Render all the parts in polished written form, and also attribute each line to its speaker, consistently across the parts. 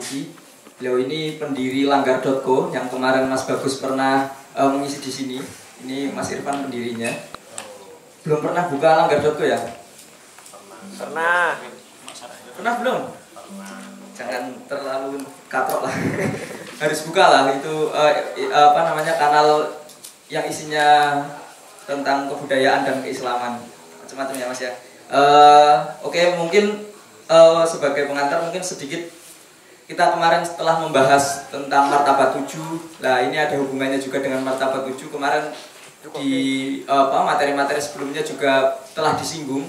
Speaker 1: Mawardi. Beliau ini pendiri Langgar.co yang kemarin Mas Bagus pernah mengisi di sini. Ini Mas Irfan pendirinya. Belum pernah buka Langgar.co ya?
Speaker 2: Pernah.
Speaker 1: Pernah belum? Jangan terlalu katrok lah. Harus buka lah itu kanal yang isinya tentang kebudayaan dan keislaman macam-macam ya Mas ya. Oke, mungkin sebagai pengantar mungkin sedikit kita kemarin setelah membahas tentang martabat 7. Nah, ini ada hubungannya juga dengan martabat 7. Kemarin di materi-materi sebelumnya juga telah disinggung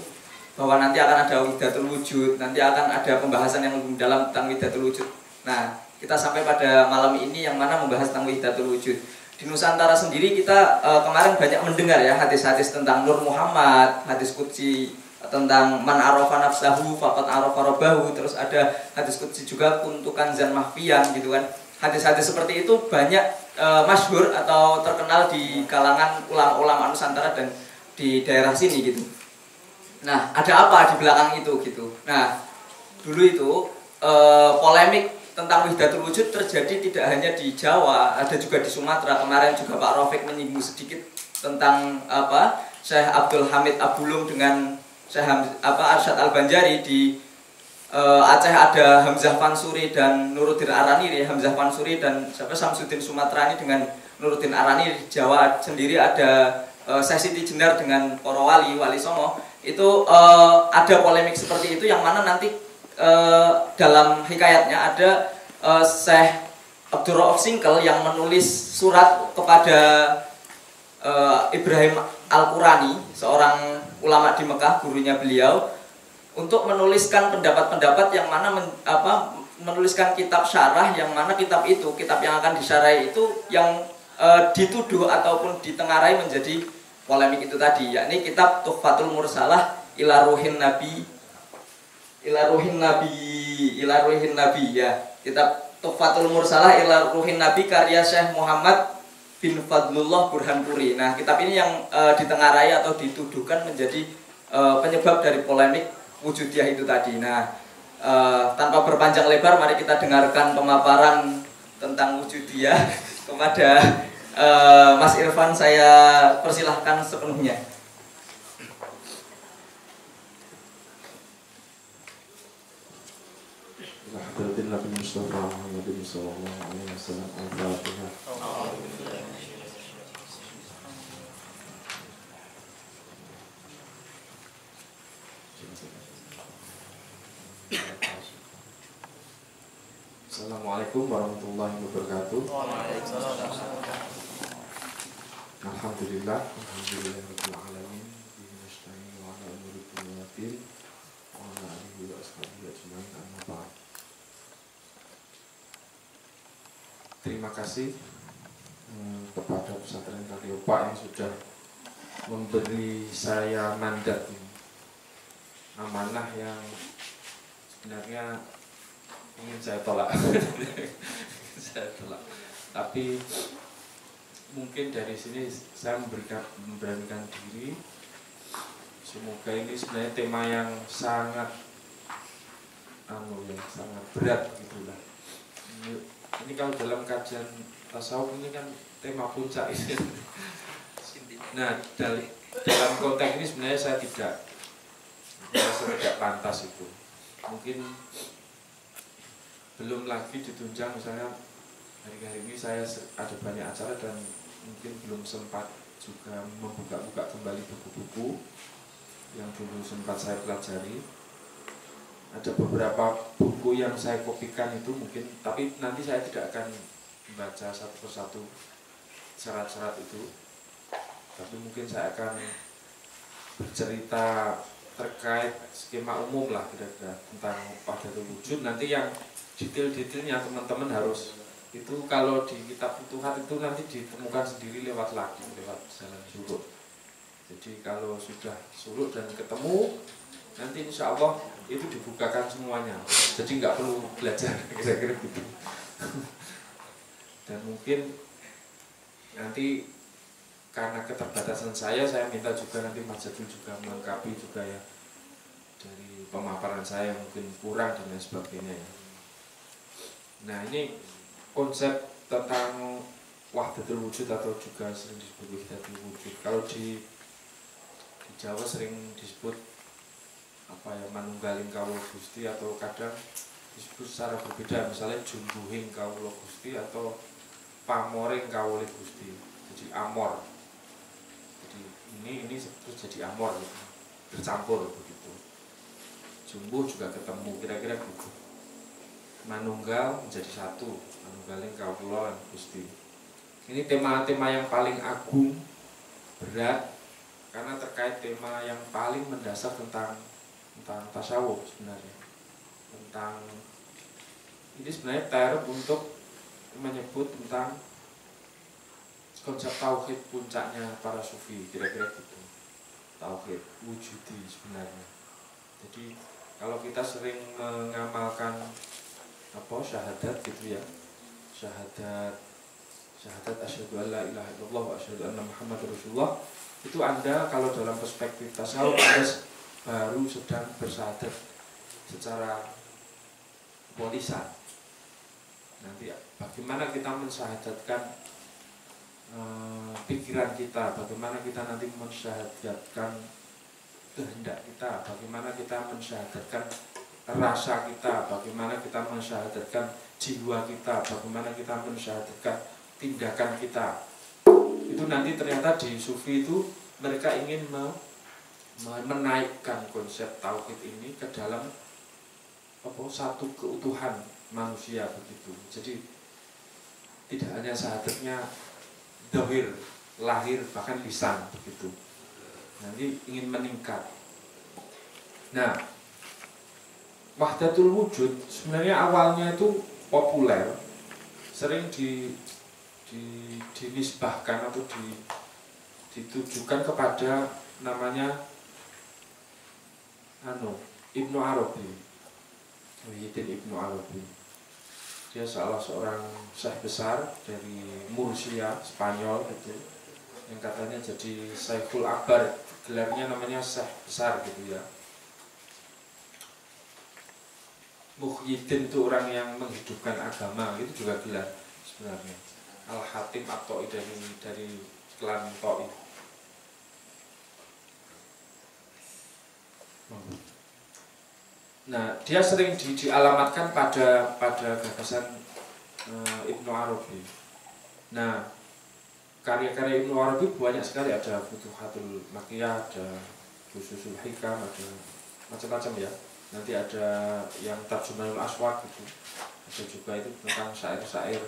Speaker 1: bahwa nanti akan ada Wahdatul Wujud, nanti akan ada pembahasan yang lebih dalam tentang Wahdatul Wujud. Nah, kita sampai pada malam ini yang mana membahas tentang Wahdatul Wujud. Di Nusantara sendiri kita kemarin banyak mendengar ya hadis-hadis tentang Nur Muhammad, hadis qudsi tentang man arafa nafsahu faqad arafa rabbahu, terus ada hadis qudsi juga kuntukan zan mahfiyan gitu kan. Hadis-hadis seperti itu banyak masyhur atau terkenal di kalangan ulama-ulama Nusantara dan di daerah sini gitu. Nah, ada apa di belakang itu gitu. Nah, dulu itu polemik tentang Wahdatul Wujud terjadi tidak hanya di Jawa, ada juga di Sumatera. Kemarin juga Pak Rafiq menyinggung sedikit tentang Syekh Abdul Hamid Abulung dengan Syekh Arsyad Al-Banjari. Di Aceh ada Hamzah Fansuri dan Nuruddin Arani. Hamzah Fansuri dan Samsudin Sumatrani dengan Nuruddin Arani. Di Jawa sendiri ada Syekh Siti Jenar dengan para wali songo. Itu ada polemik seperti itu yang mana nanti dalam hikayatnya ada Syekh Abdul Rauf Singkel yang menulis surat kepada Ibrahim Al-Qurani, seorang ulama di Mekah, gurunya beliau, untuk menuliskan pendapat-pendapat yang mana menuliskan kitab syarah yang mana kitab yang akan disyarahi itu yang dituduh ataupun ditengarai menjadi polemik itu tadi, yakni kitab Tuhfatul Mursalah ila ruhin nabi ya. Kitab Tuhfatul Mursalah ila ruhin nabi karya Syekh Muhammad bin Fadlullah Burhanpuri. Nah, kitab ini yang ditengarai atau dituduhkan menjadi penyebab dari polemik wujudiyah itu tadi. Nah, tanpa berpanjang lebar, mari kita dengarkan pemaparan tentang wujudiyah kepada Mas Irfan. Saya persilahkan sepenuhnya.
Speaker 3: Assalamualaikum warahmatullahi wabarakatuh. Alhamdulillah, alhamdulillahirabbil alamin. Bihi nasta'inu wa ala umuri dunya waddin. Wa ala alihi wa ashabihi ajmain. Amma ba'd. Terima kasih kepada pesantren Kaliopak yang sudah memberi saya mandat ini, amanah yang sebenarnya ingin saya tolak. Tapi mungkin dari sini saya memberanikan diri. Semoga ini sebenarnya tema yang sangat sangat berat gitulah. Ini kalau dalam kajian tasawuf ini kan tema puncak ini. Nah, dalam konteks ini sebenarnya saya tidak pantas itu. Mungkin belum lagi ditunjang, misalnya hari-hari ini saya ada banyak acara dan mungkin belum sempat juga membuka-buka kembali buku-buku yang dulu sempat saya pelajari. Ada beberapa buku yang saya kopikan itu mungkin, tapi nanti saya tidak akan membaca satu persatu syarat-syarat itu, tapi mungkin saya akan bercerita terkait skema umum lah kira-kira tentang Wahdatul Wujud. Nanti yang detail-detailnya teman-teman harus itu kalau di kitab Futuhat itu nanti ditemukan sendiri lewat jalan surut. Jadi kalau sudah surut dan ketemu, nanti insya Allah itu dibukakan semuanya. Jadi nggak perlu belajar kira-kira gitu. Dan mungkin nanti karena keterbatasan saya minta juga nanti Mas Jadul juga melengkapi juga ya dari pemaparan saya yang mungkin kurang dan lain sebagainya ya. Nah ini konsep tentang wahdatul wujud atau juga sering disebut wahdatul wujud. Kalau di Jawa sering disebut apa ya, manunggaling kawula Gusti, atau kadang disebut secara berbeda, misalnya jumbuhing kawula Gusti atau pamoring kawula Gusti. Jadi amor. Jadi ini terus jadi amor gitu. Bercampur begitu. Jumbuh juga ketemu, kira-kira gitu. Manunggal menjadi satu, manunggaling kawula Gusti. Ini tema-tema yang paling agung, berat, karena terkait tema yang paling mendasar tentang tasawuf sebenarnya. Tentang ini sebenarnya term untuk menyebut tentang konsep tauhid puncaknya para sufi, kira-kira gitu. Tauhid wujudi sebenarnya. Jadi kalau kita sering mengamalkan syahadat gitu ya, syahadat asyhadu an la ilaha illallah wa asyhadu anna muhammadar rasulullah, itu Anda kalau dalam perspektif tasawuf Anda baru sedang bersyahadat secara lisan. Nanti bagaimana kita mensyahadatkan pikiran kita, bagaimana kita nanti mensyahadatkan kehendak kita, bagaimana kita mensyahadatkan rasa kita, bagaimana kita mensyahadatkan jiwa kita, bagaimana kita mensyahadatkan tindakan kita. Itu nanti ternyata di sufi itu mereka ingin menaikkan konsep tauhid ini ke dalam satu keutuhan manusia begitu. Jadi tidak hanya syahadatnya dohir, lahir, bahkan lisan begitu. Nanti ingin meningkat. Nah, wahdatul wujud sebenarnya awalnya itu populer, sering dinisbahkan atau ditujukan kepada namanya Ibnu Arabi, Muhyiddin Ibnu Arabi. Dia salah seorang syekh besar dari Murcia, Spanyol gitu, yang katanya jadi Syekhul Akbar, gelarnya namanya syekh besar gitu ya. Muhyiddin itu orang yang menghidupkan agama, itu juga gelar sebenarnya. Al-Hatim At-Ta'i dari klan Ta'i. Nah, dia sering dialamatkan pada gagasan Ibnu Arabi. Nah, karya-karya Ibnu Arabi banyak sekali, ada Futuhatul Makkiyah, ada Fususul Hikam, ada macam-macam ya. Nanti ada yang Tarjumanul Aswaq gitu. Ada juga itu tentang syair-syair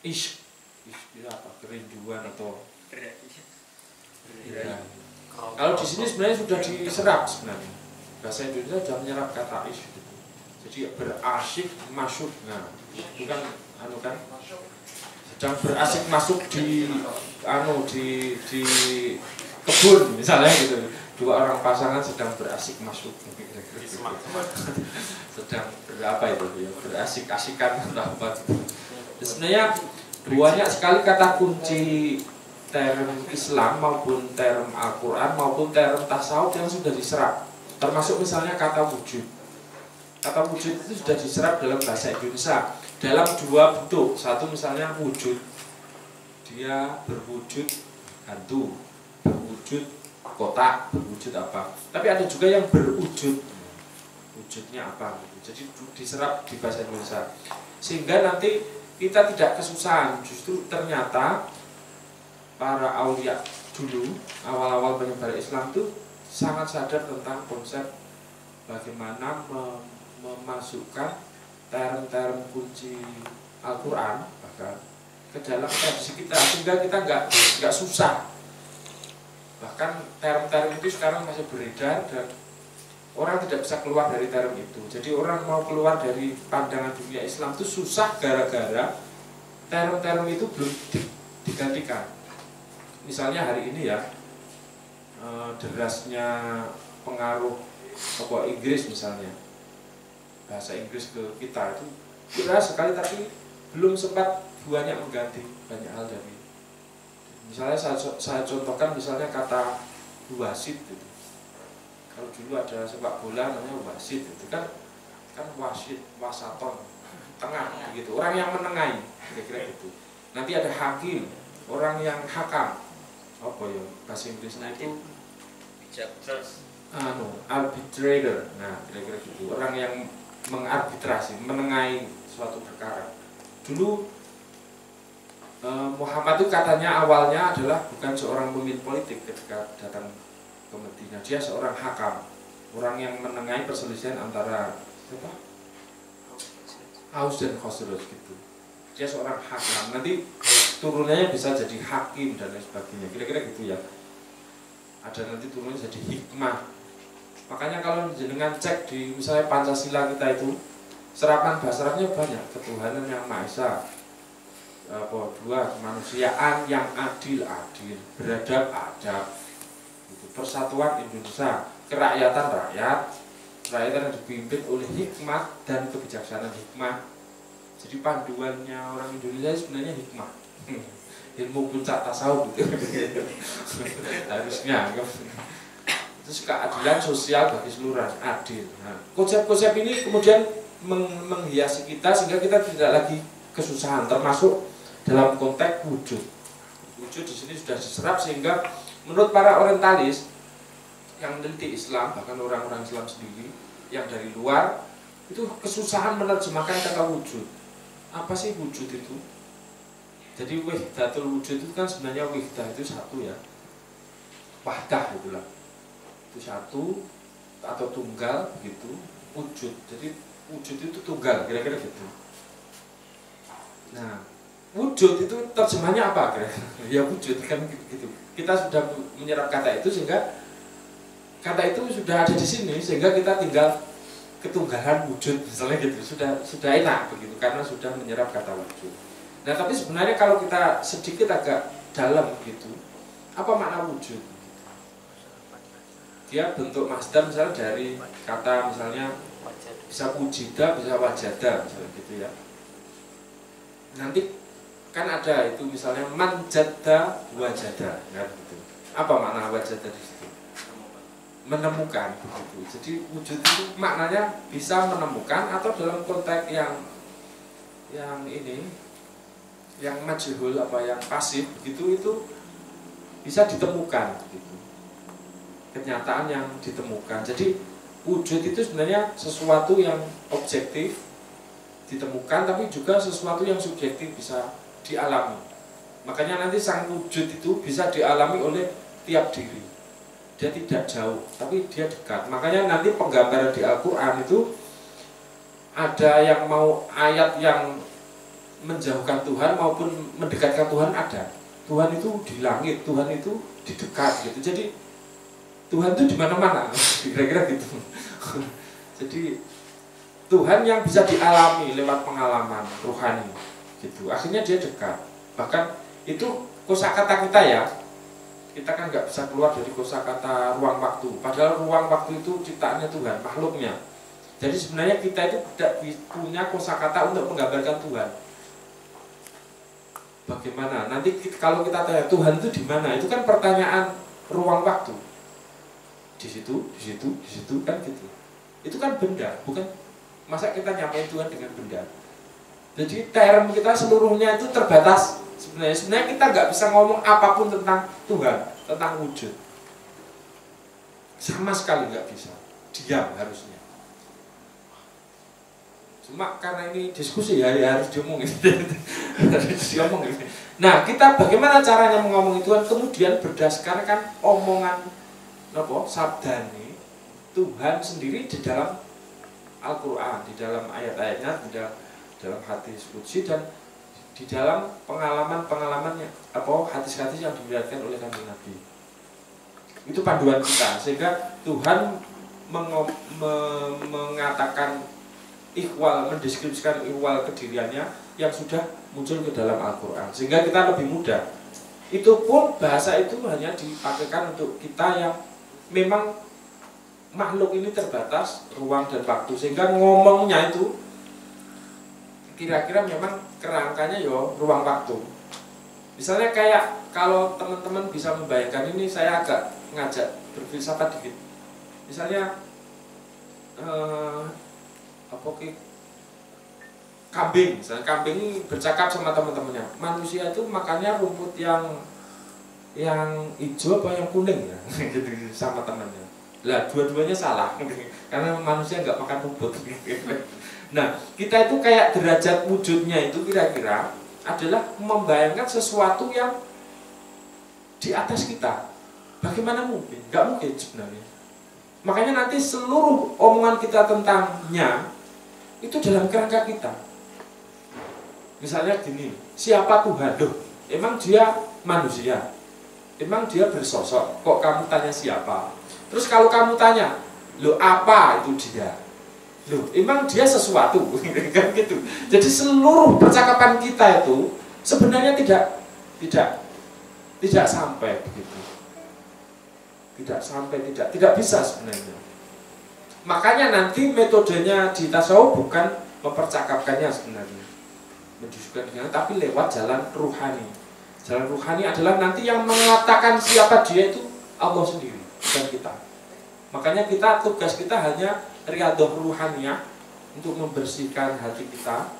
Speaker 3: isyq itu apa, kerinduan atau ya. Kalau di sini sebenarnya sudah diserap sebenarnya. Bahasa Indonesia sudah menyerap kata isyq gitu. Jadi berasyik masuk, nah bukan kan sedang berasik masuk di kebun misalnya gitu. Dua orang pasangan sedang berasik masuk, sedang berapa itu ya, berasik-asikan atau apa gitu. Sebenarnya banyak sekali kata kunci term Islam maupun term Al-Quran maupun term tasawuf yang sudah diserap. Termasuk misalnya kata wujud. Kata wujud itu sudah diserap dalam bahasa Indonesia dalam dua bentuk. Satu misalnya wujud, dia berwujud hantu, berwujud kotak, berwujud apa. Tapi ada juga yang berwujud, wujudnya apa gitu. Jadi diserap di bahasa Indonesia. Sehingga nanti kita tidak kesusahan. Justru ternyata para aulia dulu, awal-awal penyebar Islam itu sangat sadar tentang konsep bagaimana memasukkan term-term kunci Al-Quran bahkan ke dalam tradisi kita, sehingga kita nggak susah. Bahkan term-term itu sekarang masih beredar dan orang tidak bisa keluar dari term itu. Jadi orang mau keluar dari pandangan dunia Islam itu susah gara-gara term-term itu belum digantikan. Misalnya hari ini ya, derasnya pengaruh Inggris misalnya, bahasa Inggris ke kita itu deras sekali, tapi belum sempat banyak mengganti banyak hal dari. Misalnya saya contohkan misalnya kata wasit gitu. Kalau dulu ada sepak bola namanya wasit, itu kan wasit, wasaton. tengah gitu, orang yang menengahi, kira-kira gitu. Nanti ada hakim, orang yang hakam, apa ya bahasa Inggrisnya itu arbitrator, nah kira-kira gitu, orang yang mengarbitrasi, menengahi suatu perkara. Dulu Muhammad itu katanya awalnya adalah bukan seorang pemimpin politik ketika datang ke Madinah, dia seorang hakam, orang yang menengahi perselisihan antara siapa? Aus dan Khosroj gitu. Dia seorang hakam, nanti turunannya bisa jadi hakim dan lain sebagainya, kira-kira gitu ya. Ada nanti turunnya jadi hikmah. Makanya kalau jenengan cek di misalnya Pancasila kita itu serapan bahasanya banyak, ketuhanan yang Maha Esa, dua kemanusiaan yang adil, beradab, adab, gitu. Persatuan Indonesia, kerakyatan rakyat yang dipimpin oleh hikmah dan kebijaksanaan hikmah. Jadi panduannya orang Indonesia sebenarnya hikmah, ilmu puncak tasawuf gitu. Harusnya terus keadilan sosial bagi seluruh adil. Nah, konsep-konsep ini kemudian menghiasi kita sehingga kita tidak lagi kesusahan, termasuk dalam konteks wujud. Wujud di sini sudah diserap sehingga menurut para orientalis yang meneliti Islam, bahkan orang-orang Islam sendiri yang dari luar itu kesusahan menerjemahkan kata wujud. Apa sih wujud itu? Jadi wahdatul wujud itu kan sebenarnya wahdah itu satu ya, wahdah itulah, itu satu atau tunggal begitu, wujud. Jadi wujud itu tunggal, kira-kira gitu. Nah, wujud itu terjemahnya apa kira-kira? Ya wujud kan gitu. Kita sudah menyerap kata itu sehingga kata itu sudah ada di sini sehingga kita tinggal ketunggalan wujud misalnya gitu. Sudah enak begitu karena sudah menyerap kata wujud. Nah, tapi sebenarnya kalau kita sedikit agak dalam gitu, apa makna wujud? Dia bentuk masdar misalnya dari kata misalnya bisa wujida, bisa wajada misalnya gitu ya. Nanti kan ada itu misalnya manjada wajada, kan gitu. Apa makna wajada di situ? Menemukan begitu. Jadi wujud itu maknanya bisa menemukan atau dalam konteks yang ini, yang majhul apa yang pasif begitu, itu bisa ditemukan gitu. Kenyataan yang ditemukan. Jadi wujud itu sebenarnya sesuatu yang objektif ditemukan, tapi juga sesuatu yang subjektif bisa dialami. Makanya nanti sang wujud itu bisa dialami oleh tiap diri. Dia tidak jauh, tapi dia dekat. Makanya nanti penggambaran di Al-Quran itu ada yang mau ayat yang menjauhkan Tuhan maupun mendekatkan Tuhan ada. Tuhan itu di langit, Tuhan itu di dekat gitu. Jadi Tuhan itu di mana-mana, kira-kira gitu. Jadi Tuhan yang bisa dialami lewat pengalaman rohani gitu. Akhirnya dia dekat. Bahkan itu kosakata kita ya. Kita kan nggak bisa keluar dari kosakata ruang waktu. Padahal ruang waktu itu ciptaannya Tuhan, makhluknya. Jadi sebenarnya kita itu tidak punya kosakata untuk menggambarkan Tuhan. Bagaimana? Nanti kalau kita tanya Tuhan itu di mana? Itu kan pertanyaan ruang waktu. Di situ, di situ, di situ kan gitu. Itu kan benda, bukan? Masa kita nyamain Tuhan dengan benda? Jadi term kita seluruhnya itu terbatas. Sebenarnya kita nggak bisa ngomong apapun tentang Tuhan, tentang wujud. Sama sekali nggak bisa. Diam harusnya. Cuma karena ini diskusi ya harus diomongin. Harus diomongin. Nah, kita bagaimana caranya mengomongin Tuhan? Kemudian berdasarkan omongan sabdane Tuhan sendiri di dalam Al-Quran, di dalam ayat-ayatnya, di dalam hadis qudsi dan di dalam pengalaman-pengalamannya, hadis-hadis yang diriwayatkan oleh Kanjeng Nabi. Itu panduan kita, sehingga Tuhan mengatakan ikhwal, mendeskripsikan ikhwal kediriannya yang sudah muncul ke dalam Al-Quran, sehingga kita lebih mudah. Itu pun bahasa itu hanya dipakaikan untuk kita yang memang makhluk ini terbatas ruang dan waktu, sehingga ngomongnya itu kira-kira memang kerangkanya yo ruang waktu. Misalnya kayak kalau teman-teman bisa membayangkan ini, saya agak ngajak berfilsafat dikit. Misalnya kambing, misalnya kambing ini bercakap sama teman-temannya, manusia itu makannya rumput yang hijau apa yang kuning ya, gitu sama temannya. Lah dua-duanya salah, karena manusia nggak makan rumput. Nah kita itu kayak derajat wujudnya itu kira-kira adalah membayangkan sesuatu yang di atas kita. Bagaimana mungkin? Nggak mungkin sebenarnya. Makanya nanti seluruh omongan kita tentangnya itu dalam kerangka kita. Misalnya gini, siapa Tuhan? Loh, emang dia manusia? Emang dia bersosok? Kok kamu tanya siapa? Terus kalau kamu tanya, loh apa itu dia? Loh, emang dia sesuatu? Kan gitu. Jadi seluruh percakapan kita itu sebenarnya tidak sampai begitu. Tidak bisa sebenarnya. Makanya nanti metodenya di tasawuf bukan mempercakapkannya sebenarnya, mendiskusikan dengan, tapi lewat jalan ruhani. Jalan ruhani adalah nanti yang mengatakan siapa dia itu Allah sendiri, bukan kita. Makanya tugas kita hanya riyadhah ruhaniyah untuk membersihkan hati kita,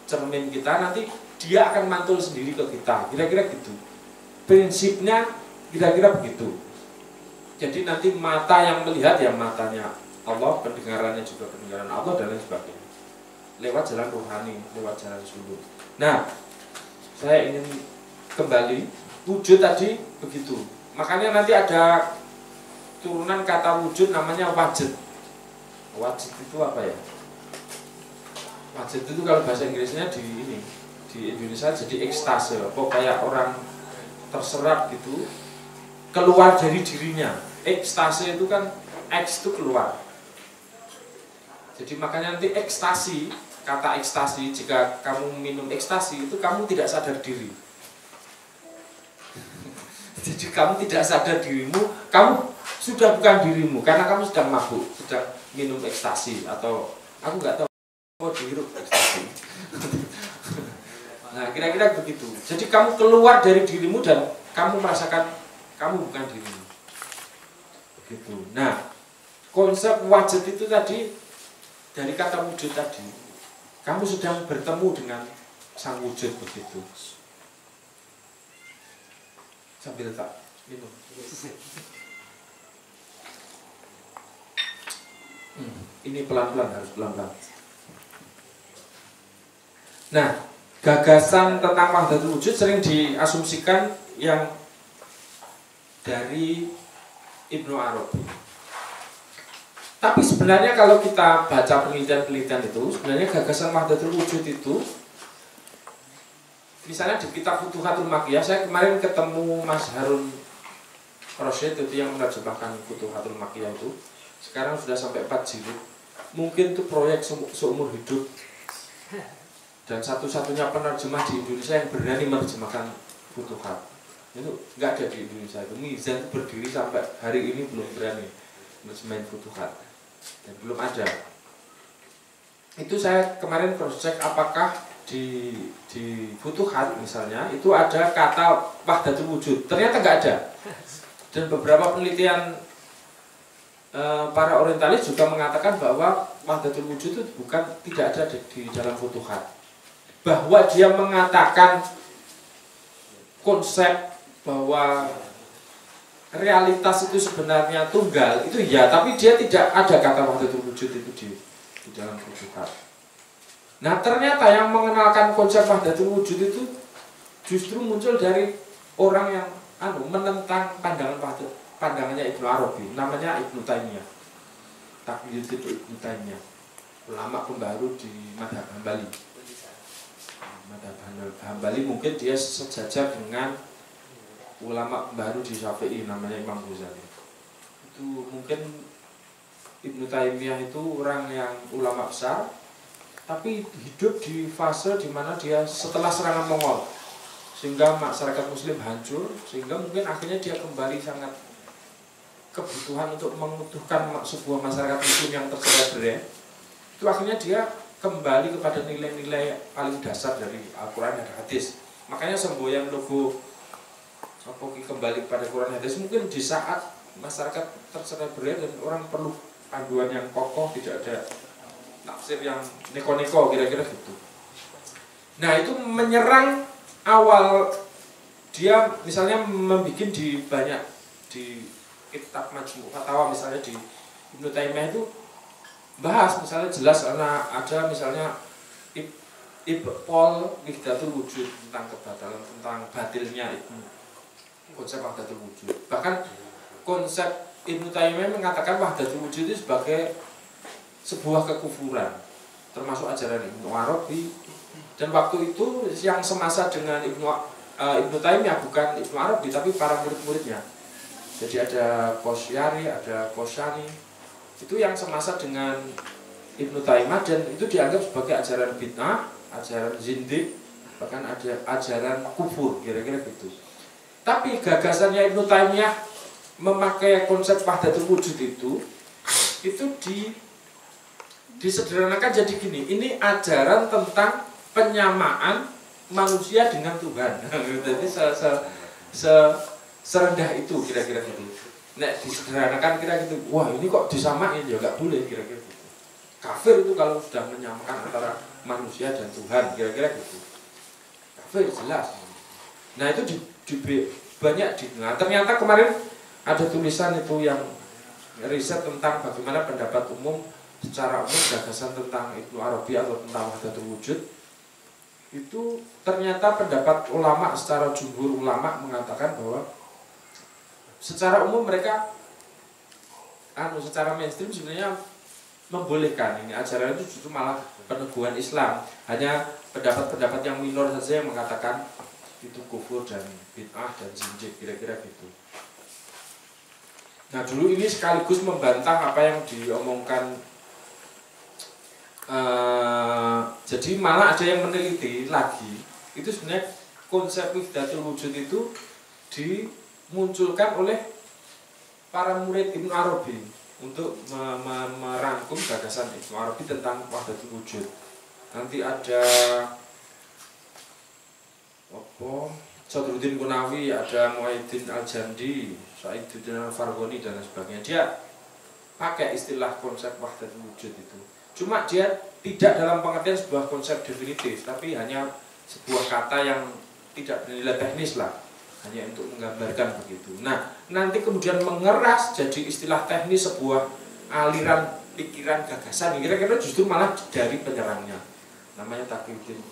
Speaker 3: cermin kita, nanti dia akan mantul sendiri ke kita. Kira-kira gitu. Prinsipnya kira-kira begitu. Jadi nanti mata yang melihat ya matanya Allah, pendengarannya juga pendengaran Allah dan lain sebagainya. Lewat jalan ruhani, lewat jalan suluk. Nah, saya ingin kembali wujud tadi begitu. Makanya nanti ada turunan kata wujud namanya wajid. Wajid itu apa ya? Wajid itu kalau bahasa Inggrisnya di Indonesia jadi ekstase. Kok kayak orang terserap gitu, keluar dari dirinya. Ekstase itu kan X itu keluar. Jadi makanya nanti ekstasi, kata ekstasi, jika kamu minum ekstasi itu kamu tidak sadar diri. Jadi kamu tidak sadar dirimu, kamu sudah bukan dirimu karena kamu sedang mabuk, sedang minum ekstasi atau aku nggak tahu dihirup ekstasi. Nah kira-kira begitu. Jadi kamu keluar dari dirimu dan kamu merasakan kamu bukan dirimu. Begitu. Nah konsep wajid itu tadi dari kata wujud tadi, kamu sedang bertemu dengan sang wujud begitu. Sambil tak minum. Ini pelan-pelan, harus pelan-pelan. Nah, gagasan tentang wahdatul wujud sering diasumsikan yang dari Ibnu Arabi. Tapi sebenarnya kalau kita baca penelitian-penelitian itu, sebenarnya gagasan wahdatul wujud itu, misalnya di kitab Futuhatul Makkiyah, saya kemarin ketemu Mas Harun Rosyid itu yang menerjemahkan Futuhatul Makkiyah itu. Sekarang sudah sampai 4 jilid. Mungkin itu proyek seumur hidup. Dan satu-satunya penerjemah di Indonesia yang berani menerjemahkan Futuhat. Itu nggak ada di Indonesia. Itu Mizan itu berdiri sampai hari ini belum berani menerjemahin Futuhat. Dan belum ada. Itu saya kemarin cross check apakah di Futuhat misalnya itu ada kata wahdatul wujud. Ternyata nggak ada. Dan beberapa penelitian para orientalis juga mengatakan bahwa wahdatul wujud itu tidak ada di dalam Futuhat. Bahwa dia mengatakan konsep bahwa realitas itu sebenarnya tunggal itu ya, tapi dia tidak ada kata wahdatul wujud itu di dalam Futuhat. Nah ternyata yang mengenalkan konsep wahdatul wujud itu justru muncul dari orang yang menentang pandangannya Ibnu Arabi, namanya Ibnu Taimiyah. Takyid itu Ibnu Taimiyah, ulama pembaru di Madhab Hambali. Madhab Hambali mungkin dia sejajar dengan ulama pembaru di Syafi'i, namanya Imam Ghazali. Itu mungkin Ibnu Taimiyah itu orang yang ulama besar, tapi hidup di fase di mana dia setelah serangan Mongol, sehingga masyarakat Muslim hancur, sehingga mungkin akhirnya dia kembali sangat kebutuhan untuk mengutuhkan sebuah masyarakat Muslim yang tercerai-berai. Itu akhirnya dia kembali kepada nilai-nilai paling dasar dari Al-Quran dan Hadis. Makanya semboyan logo kembali kepada Quran dan Hadis mungkin di saat masyarakat tercerai-berai dan orang perlu panduan yang kokoh, tidak ada tafsir yang neko-neko, kira-kira gitu. Nah itu menyerang awal dia misalnya membuat di banyak di kitab Majmu' Fatawa misalnya di Ibnu Taimiyah itu bahas misalnya jelas ada misalnya Ibqol Wihdatul Wujud tentang kebatalan, tentang batilnya itu konsep wahdatul wujud. Bahkan konsep Ibnu Taimiyah mengatakan wahdatul wujud itu sebagai sebuah kekufuran, termasuk ajaran Ibnu Arabi. Dan waktu itu yang semasa dengan Ibnu Taimiyah bukan Ibnu Arabi tapi para murid-muridnya. Jadi ada Qosyari, ada Qosyani. Itu yang semasa dengan Ibnu Taimiyah dan itu dianggap sebagai ajaran bid'ah, ajaran zindik, bahkan ada ajaran kufur, kira-kira gitu. Tapi gagasannya Ibnu Taimiyah memakai konsep wahdatul wujud itu disederhanakan jadi gini, ini ajaran tentang penyamaan manusia dengan Tuhan. Jadi serendah itu kira-kira gitu. Nek disederhanakan kira gitu, wah ini kok disamain ya nggak boleh kira-kira gitu. Kafir itu kalau sudah menyamakan antara manusia dan Tuhan kira-kira gitu. Kafir jelas. Nah itu banyak didengar. Ternyata kemarin ada tulisan itu yang riset tentang bagaimana pendapat umum secara umum gagasan tentang Ibnu Arabi atau tentang wahdatul wujud. Itu ternyata pendapat ulama secara jumhur ulama mengatakan bahwa secara umum mereka secara mainstream sebenarnya membolehkan ini ajaran itu justru malah peneguhan Islam. Hanya pendapat-pendapat yang minor saja yang mengatakan itu kufur dan bid'ah dan zinjik kira-kira gitu. Nah dulu ini sekaligus membantah apa yang diomongkan. Jadi malah ada yang meneliti lagi itu sebenarnya konsep wahdatul wujud itu dimunculkan oleh para murid Ibnu Arabi untuk merangkum gagasan Ibnu Arabi tentang wahdatul wujud. Nanti ada Sadruddin Qunawi, ada Muhyiddin Al-Jandi, Saiduddin Al-Farghani dan sebagainya. Dia pakai istilah konsep wahdatul wujud itu. Cuma dia tidak dalam pengertian sebuah konsep definitif, tapi hanya sebuah kata yang tidak bernilai teknis lah, hanya untuk menggambarkan begitu. Nah, nanti kemudian mengeras jadi istilah teknis sebuah aliran pikiran gagasan. Kira-kira justru malah dari penyerangnya, namanya Taqiyuddin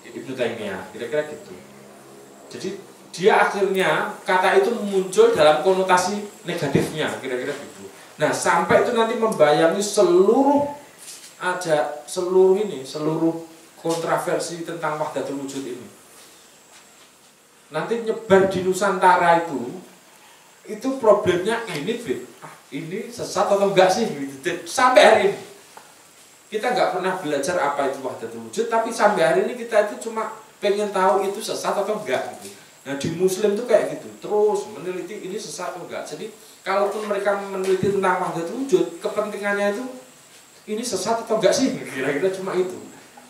Speaker 3: Ibnu Taimiyah, kira-kira gitu. Jadi dia akhirnya kata itu muncul dalam konotasi negatifnya, kira-kira gitu. Nah sampai itu nanti membayangi seluruh kontroversi tentang wahdatul wujud ini. Nanti nyebar di Nusantara itu problemnya ini sesat atau enggak sih? Sampai hari ini kita nggak pernah belajar apa itu wahdatul wujud, tapi sampai hari ini kita itu cuma pengen tahu itu sesat atau enggak gitu. Nah di Muslim tuh kayak gitu, terus meneliti ini sesat atau enggak. Jadi kalaupun mereka meneliti tentang wahdatul wujud, kepentingannya itu ini sesat atau enggak sih? Kira-kira cuma itu.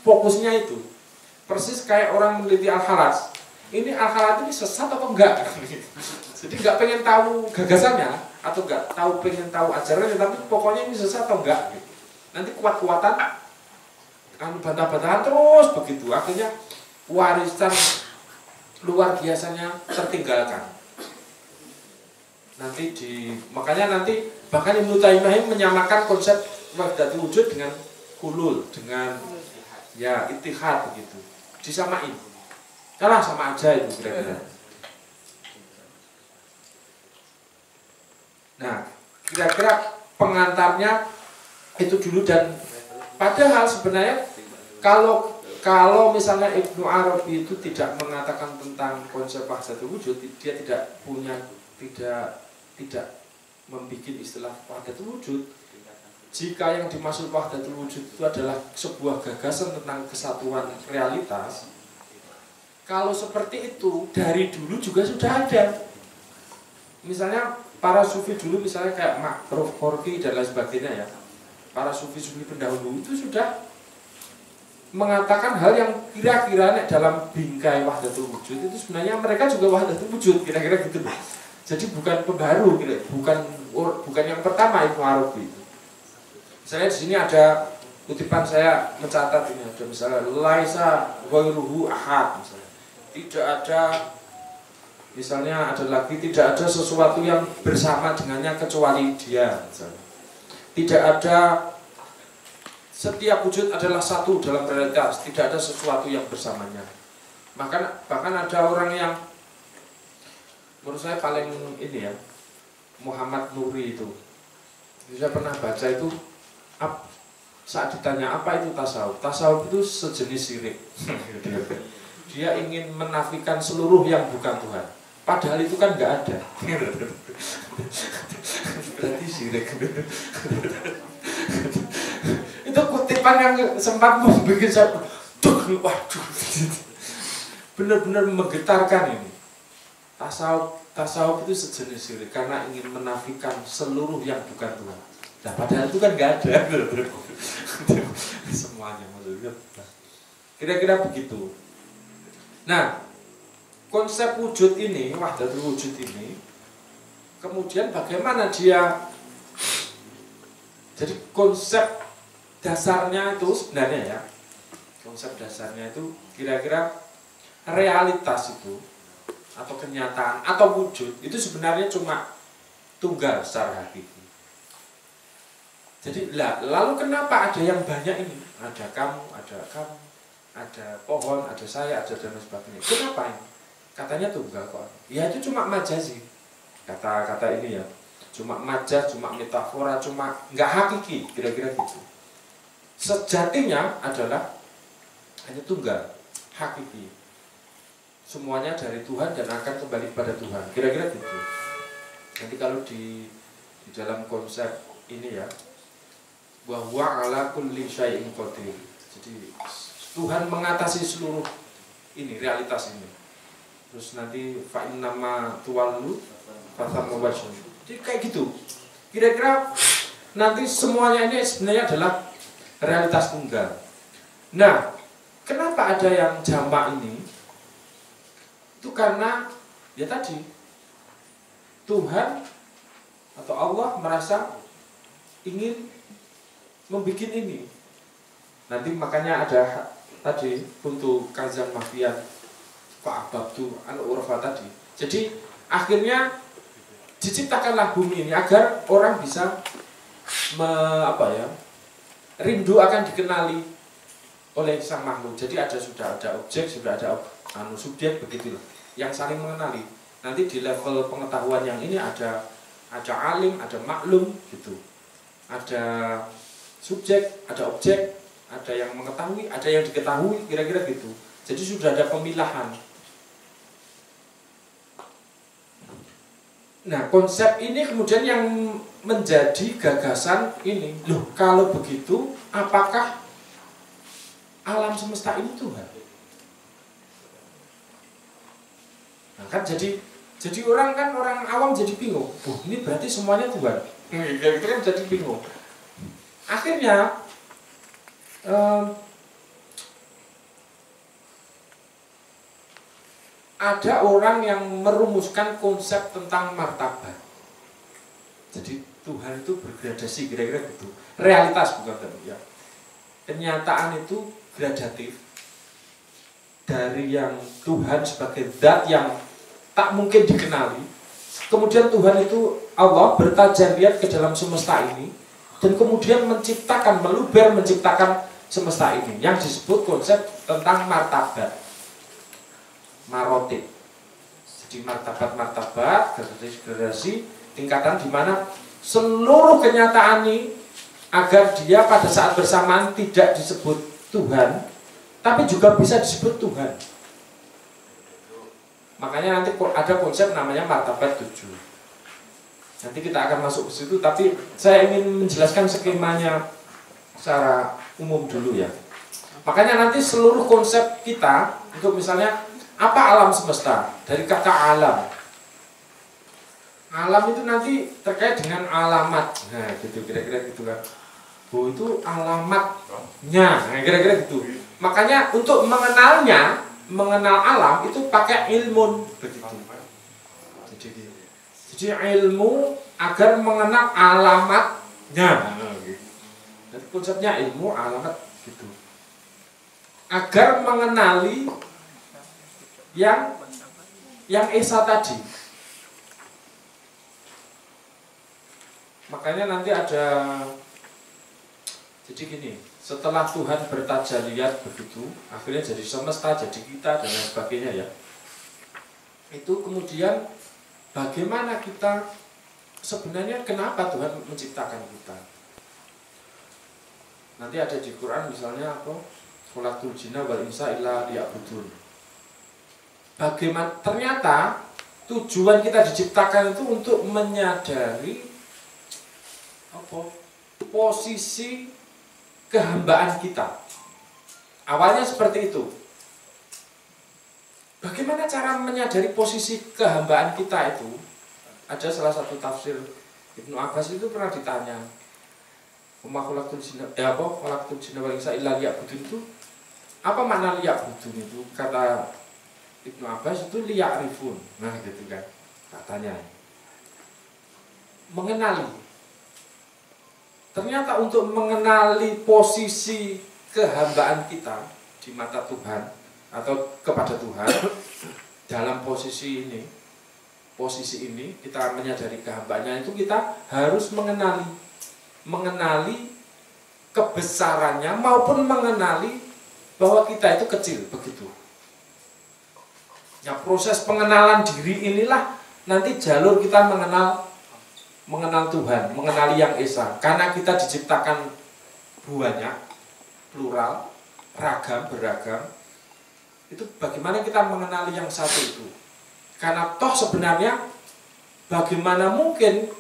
Speaker 3: Fokusnya itu. Persis kayak orang meneliti al-khalas. Ini al-khalas ini sesat atau enggak? Jadi nggak pengen tahu gagasannya atau nggak pengen tahu ajarannya, tapi pokoknya ini sesat atau enggak gitu. Nanti kuat-kuatan bantah-bantahan terus begitu. Akhirnya warisan luar biasanya tertinggalkan. Makanya nanti bahkan Ibnu Taimiyah menyamakan konsep wahdatul wujud dengan hulul, dengan ya ittihad begitu. Disamain. Kalah sama aja itu kira-kira. Nah, kira-kira pengantarnya itu dulu. Dan padahal sebenarnya kalau misalnya Ibnu Arabi itu tidak mengatakan tentang konsep wahdatul wujud, dia tidak membuat istilah wahdatul wujud. Jika yang dimaksud wahdatul wujud itu adalah sebuah gagasan tentang kesatuan realitas, kalau seperti itu dari dulu juga sudah ada. Misalnya para sufi dulu, misalnya kayak Ma'ruf Qorki dan lain sebagainya ya, para sufi-sufi pendahulu itu sudah mengatakan hal yang kira-kira dalam bingkai wahdatul wujud itu sebenarnya mereka juga wahdatul wujud, kira-kira gitu loh. Jadi bukan pembaru, bukan yang pertama Ibnu Arabi. Misalnya di sini ada kutipan saya mencatat ini ada misalnya laisa ghairuhu ahad misalnya. Tidak ada, misalnya ada lagi, tidak ada sesuatu yang bersama dengannya kecuali dia misalnya. Tidak ada, setiap wujud adalah satu dalam realitas, tidak ada sesuatu yang bersamanya. Bahkan ada orang yang menurut saya paling ini ya, Muhammad Nuri itu. Saya pernah baca itu, saat ditanya apa itu tasawuf, tasawuf itu sejenis syirik. Dia ingin menafikan seluruh yang bukan Tuhan, padahal itu kan nggak ada. Berarti syirik. Itu kutipan yang sempat membuat saya, waduh, benar-benar menggetarkan ini. Tasawuf itu sejenis syirik karena ingin menafikan seluruh yang bukan Tuhan. Nah, padahal itu kan nggak ada. Semuanya maksudnya. Kira-kira begitu. Nah, konsep wujud ini, wahdatul wujud ini, kemudian bagaimana dia? Jadi konsep dasarnya itu sebenarnya ya, konsep dasarnya itu kira-kira realitas itu atau kenyataan atau wujud itu sebenarnya cuma tunggal secara hakiki. Jadi lalu kenapa ada yang banyak ini? Ada kamu, ada pohon, ada saya, ada dan sebagainya. Kenapa ini? Katanya tunggal kok. Ya itu cuma majazi. Kata-kata ini ya, cuma majaz, cuma metafora, cuma nggak hakiki, kira-kira gitu. Sejatinya adalah hanya tunggal, hakiki. Semuanya dari Tuhan dan akan kembali pada Tuhan. Kira-kira gitu. Nanti kalau di dalam konsep ini ya, bahwa ala kulli syai'in qadir. Jadi Tuhan mengatasi seluruh ini, realitas ini. Terus nanti fa innama tuwallu fathamma wajhu. Jadi kayak gitu. Kira-kira nanti semuanya ini sebenarnya adalah realitas tunggal. Nah, kenapa ada yang jamak ini? Itu karena ya tadi Tuhan atau Allah merasa ingin membuat ini. Nanti makanya ada tadi untuk kazan mafian fa'ababtu al-urfa tadi. Jadi akhirnya diciptakanlah bumi ini agar orang bisa rindu akan dikenali oleh sang makhluk. Jadi sudah ada objek, sudah ada subjek, begitulah yang saling mengenali. Nanti di level pengetahuan yang ini ada alim, ada maklum gitu. Ada subjek, ada objek, ada yang mengetahui, ada yang diketahui, kira-kira gitu. Jadi sudah ada pemilahan. Nah, konsep ini kemudian yang menjadi gagasan ini. Loh, kalau begitu, apakah alam semesta ini Tuhan? Nah, kan jadi orang awam jadi bingung. Ini berarti semuanya Tuhan. Gitu kan jadi bingung. Akhirnya ada orang yang merumuskan konsep tentang martabat. Jadi Tuhan itu bergradasi, kira-kira gitu. Realitas bukan ya. Kenyataan itu gradatif. Dari yang Tuhan sebagai zat yang tak mungkin dikenali. Kemudian Tuhan itu Allah bertajariat ke dalam semesta ini dan kemudian menciptakan, menciptakan semesta ini yang disebut konsep tentang martabat, marotib. Jadi martabat, gradasi, tingkatan di mana seluruh kenyataan ini agar dia pada saat bersamaan tidak disebut Tuhan, tapi juga bisa disebut Tuhan. Makanya nanti ada konsep namanya martabat 7. Nanti kita akan masuk ke situ, tapi saya ingin menjelaskan skemanya secara umum dulu ya. Makanya nanti seluruh konsep kita untuk misalnya apa alam semesta, dari kata alam. Alam itu nanti terkait dengan alamat. Nah, gitu kira-kira gitu kan. Oh, itu alamatnya. Nah, kira-kira gitu. Makanya untuk mengenal alam itu pakai ilmu begitu. Jadi ilmu agar mengenal alamatnya. Jadi konsepnya ilmu alamat gitu. Agar mengenali yang Esa tadi. Makanya nanti ada, jadi gini, setelah Tuhan bertajalliyat begitu, akhirnya jadi semesta, jadi kita dan lain sebagainya ya. Itu kemudian bagaimana kita sebenarnya, kenapa Tuhan menciptakan kita? Nanti ada di Quran misalnya apa? Khalaqtul jinna wal insa illa liya'budun. Bagaimana ternyata tujuan kita diciptakan itu untuk menyadari apa? Posisi kehambaan kita. Awalnya seperti itu. Bagaimana cara menyadari posisi kehambaan kita itu? Ada salah satu tafsir Ibnu Abbas itu pernah ditanya, khalaqtul jinna wal insa illa liya'budun itu apa makna liya'budun itu? Kata Ibnu Abbas itu liya'rifun. Nah gitu kan katanya. Mengenali. Ternyata untuk mengenali posisi kehambaan kita di mata Tuhan atau kepada Tuhan dalam posisi ini kita menyadari kehambaannya itu kita harus mengenali kebesarannya maupun mengenali bahwa kita itu kecil begitu. Ya, proses pengenalan diri inilah nanti jalur kita mengenal Tuhan, mengenali yang Esa. Karena kita diciptakan banyak, plural, beragam. Itu bagaimana kita mengenali yang satu itu? Karena toh sebenarnya bagaimana mungkin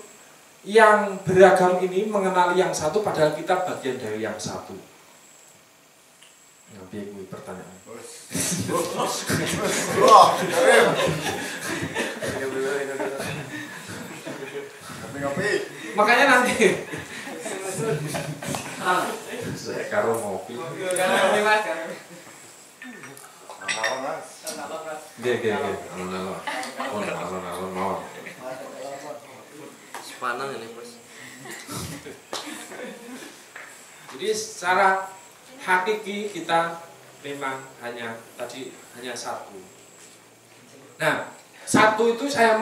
Speaker 3: yang beragam ini mengenali yang satu padahal kita bagian dari yang satu? Nah, biar gue pertanyaan. Makanya nanti saya karo ngopi. Alon-alon.
Speaker 2: Sepanang ini bos.
Speaker 3: Jadi secara hakiki kita memang hanya satu. Nah, satu itu saya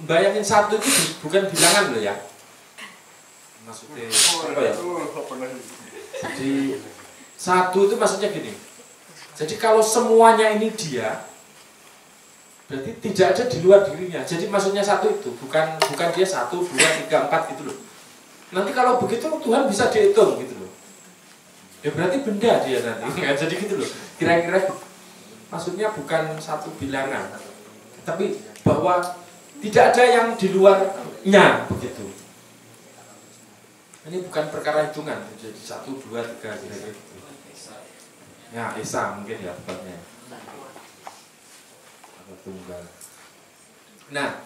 Speaker 3: bayangin satu itu bukan bilangan loh ya. Maksudnya apa ya? Jadi satu itu maksudnya gini. Jadi kalau semuanya ini dia, berarti tidak ada di luar dirinya. Jadi maksudnya satu itu bukan dia 1, 2, 3, 4 gitu loh. Nanti kalau begitu Tuhan bisa dihitung gitu loh. Ya berarti benda dia nanti. Jadi gitu loh. Kira-kira maksudnya bukan satu bilangan, tapi bahwa tidak ada yang di luarnya begitu. Ini bukan perkara hitungan, jadi 1, 2, 3 kira-kira gitu. Ya, Esa mungkin ya tepatnya. Atau tunggal. Nah,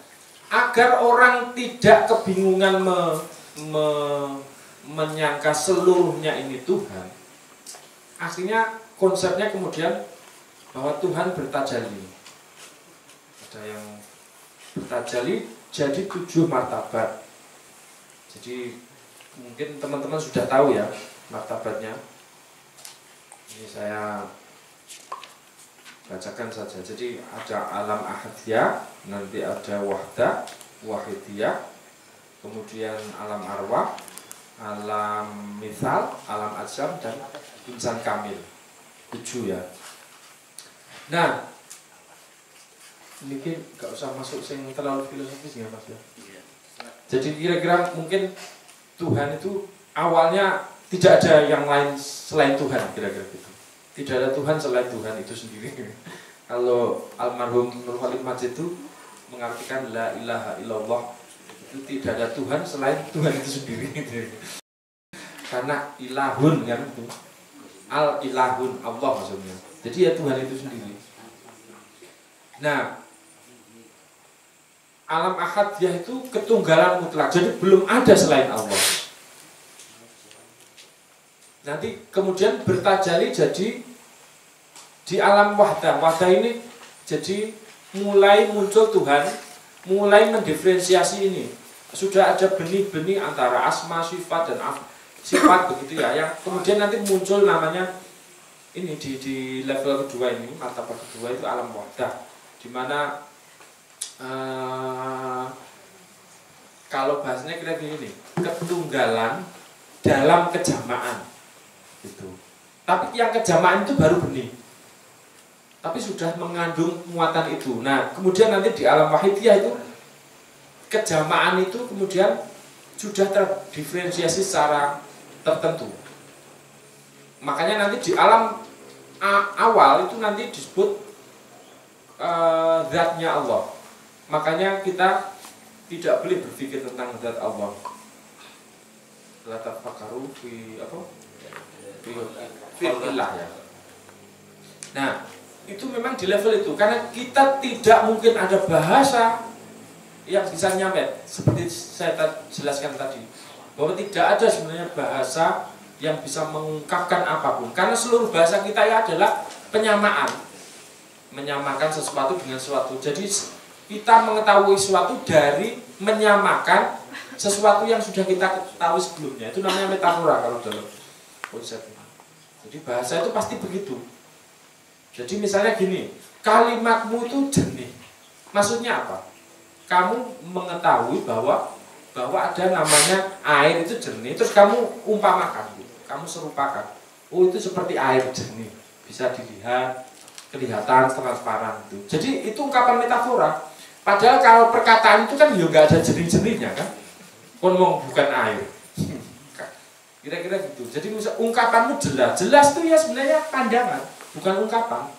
Speaker 3: agar orang tidak kebingungan menyangka seluruhnya ini Tuhan, akhirnya konsepnya kemudian bahwa Tuhan bertajalli. Ada yang bertajalli jadi 7 martabat. Jadi mungkin teman-teman sudah tahu ya martabatnya. Ini saya bacakan saja. Jadi ada alam ahadiyah, nanti ada wahdah, wahidiyah, kemudian alam arwah, alam mithal, alam ajam, dan insan kamil. 7 ya. Nah, ini gak usah masuk yang terlalu filosofis ya Mas ya. Jadi kira-kira mungkin Tuhan itu awalnya tidak ada yang lain selain Tuhan, kira-kira gitu. Tidak ada Tuhan selain Tuhan itu sendiri. Kalau almarhum Nur Khalid Majid itu mengartikan la ilaha illallah, itu tidak ada Tuhan selain Tuhan itu sendiri. Karena ilahun kan itu. Al ilahun Allah maksudnya. Jadi ya Tuhan itu sendiri. Nah, alam ahadiyah itu ketunggalan mutlak. Jadi belum ada selain Allah. Nanti kemudian bertajalli jadi di alam wahdah. Wahdah ini jadi mulai muncul Tuhan, mulai mendiferensiasi ini. Sudah ada benih-benih antara asma, sifat, dan sifat begitu ya, yang kemudian nanti muncul namanya ini di level kedua ini, martabat kedua itu alam wahdah, dimana kalau bahasanya kira gini, ketunggalan dalam kejamaan gitu. Tapi yang kejamaan itu baru benih, tapi sudah mengandung muatan itu. Nah kemudian nanti di alam wahidiyah itu kejamaan itu kemudian sudah terdiferensiasi secara tertentu. Makanya nanti di alam awal itu nanti disebut zatnya Allah. Makanya kita tidak boleh berpikir tentang zat Allah. La tafakkaru fi apa? Fi illah ya. Nah, itu memang di level itu karena kita tidak mungkin ada bahasa yang bisa nyampe seperti saya jelaskan tadi, bahwa tidak ada sebenarnya bahasa yang bisa mengungkapkan apapun karena seluruh bahasa kita ya adalah penyamaan, menyamakan sesuatu dengan sesuatu. Jadi kita mengetahui sesuatu dari menyamakan sesuatu yang sudah kita ketahui sebelumnya. Itu namanya metafora kalau dalam konsep ini. Jadi bahasa itu pasti begitu. Jadi misalnya gini, kalimatmu itu jernih. Maksudnya apa? Kamu mengetahui bahwa ada namanya air itu jernih, terus kamu umpamakan, kamu serupakan. Oh itu seperti air jernih, bisa dilihat, kelihatan transparan itu. Jadi itu ungkapan metafora. Padahal kalau perkataan itu kan ya nggak ada jernih-jernihnya kan, bukan air. Kira-kira gitu. Jadi ungkapanmu jelas itu ya sebenarnya pandangan, bukan ungkapan.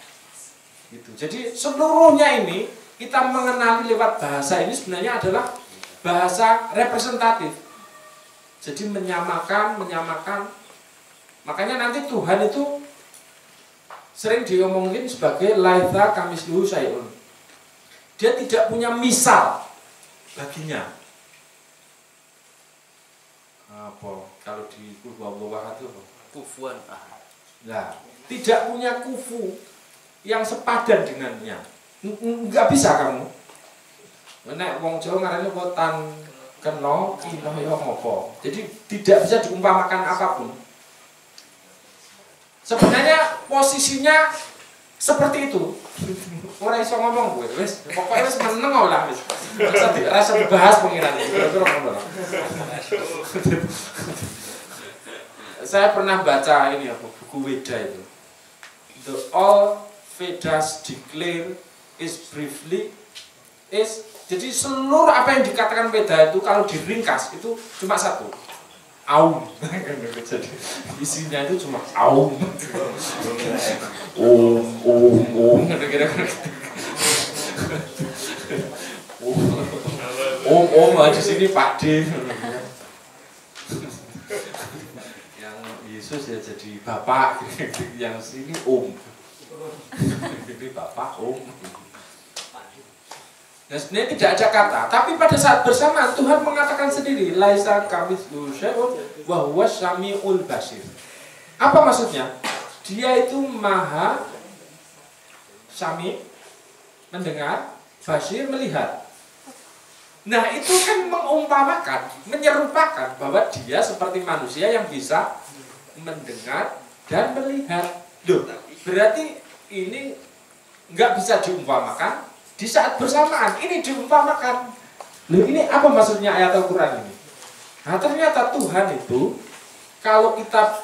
Speaker 3: Gitu. Jadi seluruhnya ini kita mengenali lewat bahasa ini sebenarnya adalah bahasa representatif. Jadi menyamakan. Makanya nanti Tuhan itu sering diomongin sebagai laitha kamisluhu syai'un. Dia tidak punya misal baginya. Apa? Kalau di Qul-Huwallahu itu apa?
Speaker 2: Kufuan.
Speaker 3: Nah, tidak punya kufu yang sepadan dengannya. Enggak bisa kamu. Nek wong Jawa ngarane tan kena kina ya ngopo. Jadi tidak bisa diumpamakan apapun. Sebenarnya posisinya seperti itu. Ora iso ngomong gue, wis pokoke wis meneng lah wis. Rasa dibahas pengiran iki. Saya pernah baca ini apa buku Weda itu. All Vedas declare jadi seluruh apa yang dikatakan Veda itu kalau diringkas itu cuma satu, Aum. Jadi isinya itu cuma Aum. Om di sini Pak D. Yang Yesus ya jadi Bapak, yang sini Om. Jadi Bapak Om. Nah sebenarnya tidak ada kata, tapi pada saat bersamaan Tuhan mengatakan sendiri, laisa kamitslihi syai'un wa huwas samiul basir. Apa maksudnya? Dia itu maha sami, mendengar, basir, melihat. Nah itu kan mengumpamakan, menyerupakan bahwa dia seperti manusia yang bisa mendengar dan melihat. Loh, berarti ini nggak bisa diumpamakan. Di saat bersamaan ini diumpamakan. Loh ini apa maksudnya ayat Al-Quran ini? Nah ternyata Tuhan itu kalau kita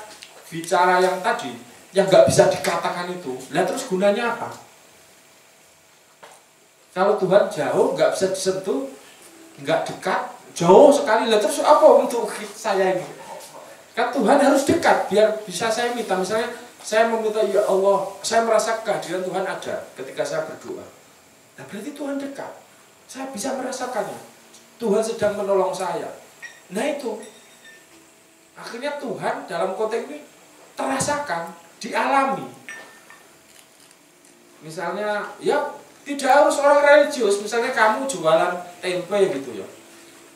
Speaker 3: bicara yang tadi yang nggak bisa dikatakan itu, lah terus gunanya apa? Kalau Tuhan jauh nggak bisa disentuh, nggak dekat, jauh sekali, lah terus apa untuk saya ini? Kan Tuhan harus dekat biar bisa saya minta. Misalnya saya meminta ya Allah, saya merasa kehadiran Tuhan ada ketika saya berdoa. Nah berarti Tuhan dekat. Saya bisa merasakannya. Tuhan sedang menolong saya. Nah itu. Akhirnya Tuhan dalam konteks ini terasakan, dialami. Misalnya, ya tidak harus orang religius. Misalnya kamu jualan tempe gitu ya.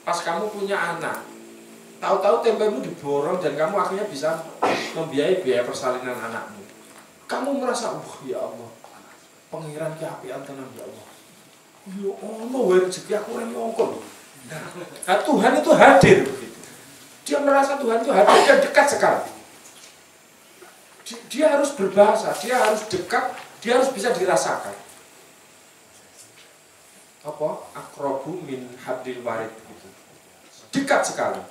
Speaker 3: Pas kamu punya anak, tahu-tahu tempemu diborong dan kamu akhirnya bisa membiayai biaya persalinan anakmu. Kamu merasa, ya Allah, pengiran ki apian tenan ya Allah. Ya Allah, rezeki aku ora nyongkol. Nah, Tuhan itu hadir begitu. Dia merasa Tuhan itu hadir dan dekat sekali. Dia harus berbahasa, dia harus dekat, dia harus bisa dirasakan. Apa? Akrobu min hablil warid gitu. Dekat sekali.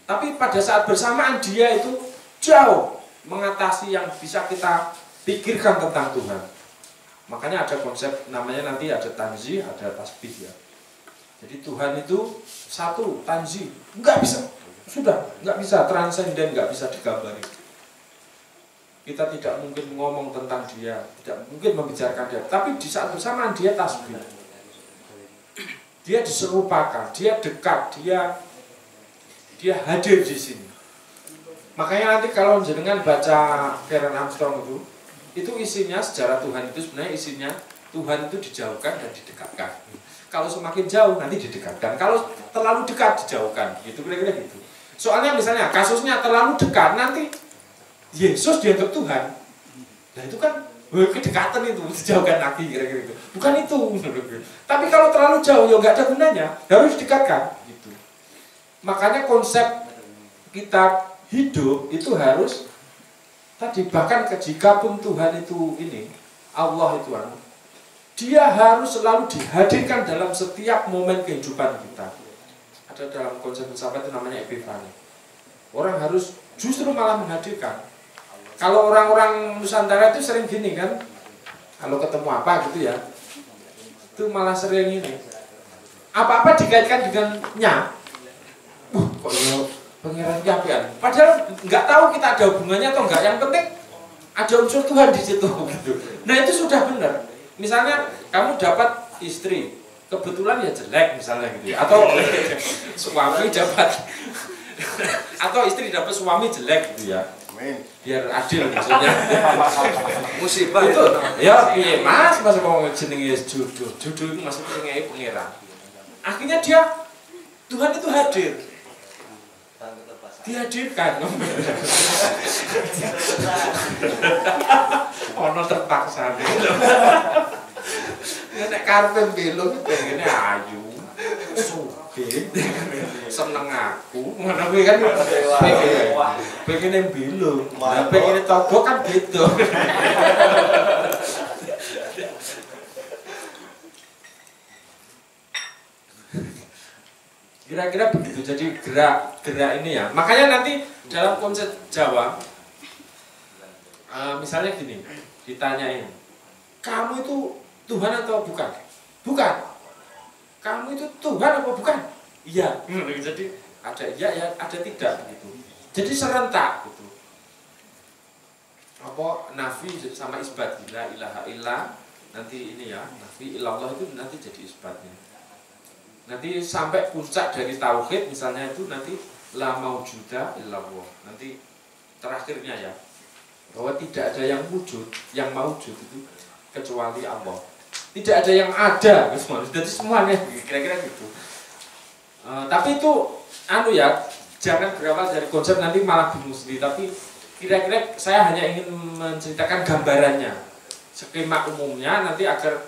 Speaker 3: Tapi pada saat bersamaan dia itu jauh mengatasi yang bisa kita pikirkan tentang Tuhan. Makanya ada konsep namanya nanti ada tanzih, ada tasbih ya. Jadi Tuhan itu satu, tanzih, nggak bisa, sudah nggak bisa transenden, nggak bisa digambari. Kita tidak mungkin ngomong tentang dia, tidak mungkin membicarakan dia. Tapi di saat bersamaan dia tasbih, dia diserupakan, dia dekat, dia hadir di sini. Makanya nanti kalau jenengan baca Karen Armstrong itu isinya sejarah Tuhan itu sebenarnya isinya Tuhan itu dijauhkan dan didekatkan. Kalau semakin jauh nanti didekatkan, kalau terlalu dekat dijauhkan, gitu kira-kira gitu. Soalnya misalnya kasusnya terlalu dekat nanti Yesus dianggap Tuhan. Nah itu kan kedekatan itu dijauhkan lagi kira-kira gitu. Bukan itu. Tapi kalau terlalu jauh ya nggak ada gunanya, harus didekatkan gitu. Makanya konsep kita hidup itu harus tadi bahkan jikapun Tuhan itu ini Allah itu dia harus selalu dihadirkan dalam setiap momen kehidupan kita. Ada dalam konsep filsafat itu namanya epifani. Orang harus justru malah menghadirkan. Kalau orang-orang Nusantara itu sering gini kan, kalau ketemu apa gitu ya, itu malah sering ini. Apa-apa dikaitkan dengan nya. Kok ya pangeran Yapian. Padahal nggak tahu kita ada hubungannya atau enggak. Yang penting ada unsur Tuhan di situ. Gitu. Nah itu sudah benar. Misalnya kamu dapat istri, kebetulan ya jelek misalnya gitu ya. Atau suami dapat atau istri dapat suami jelek gitu ya. Biar adil maksudnya. Musibah itu. Ya piye Mas mau jenenge jodoh. Jodoh itu maksudnya ngei pangeran. Akhirnya Tuhan itu hadir. Dihadirkan. Ono terpaksa. Nek karepe belum pengene ayu. Sugih. Seneng aku. Ngono kuwi kan pengene belum. Lah pengene togo kan beda. Kira-kira begitu. Jadi gerak ini ya. Makanya nanti dalam konsep Jawa, misalnya gini, ditanyain, kamu itu Tuhan atau bukan? Bukan. Kamu itu Tuhan atau bukan? Iya. Jadi ada iya ya, ada tidak gitu. Jadi serentak gitu. Apa nafi sama isbat, la ilaha illa, nanti ini ya, nafi illallah itu nanti jadi isbatnya. Nanti sampai puncak dari tauhid misalnya itu nanti la maujuda illallah. Nanti terakhirnya ya, bahwa tidak ada yang wujud, yang maujud itu kecuali Allah. Tidak ada yang ada, jadi semuanya kira-kira gitu. Tapi itu ya, jangan berawal dari konsep nanti malah bingung sendiri. Tapi kira-kira saya hanya ingin menceritakan gambarannya, skema umumnya nanti agar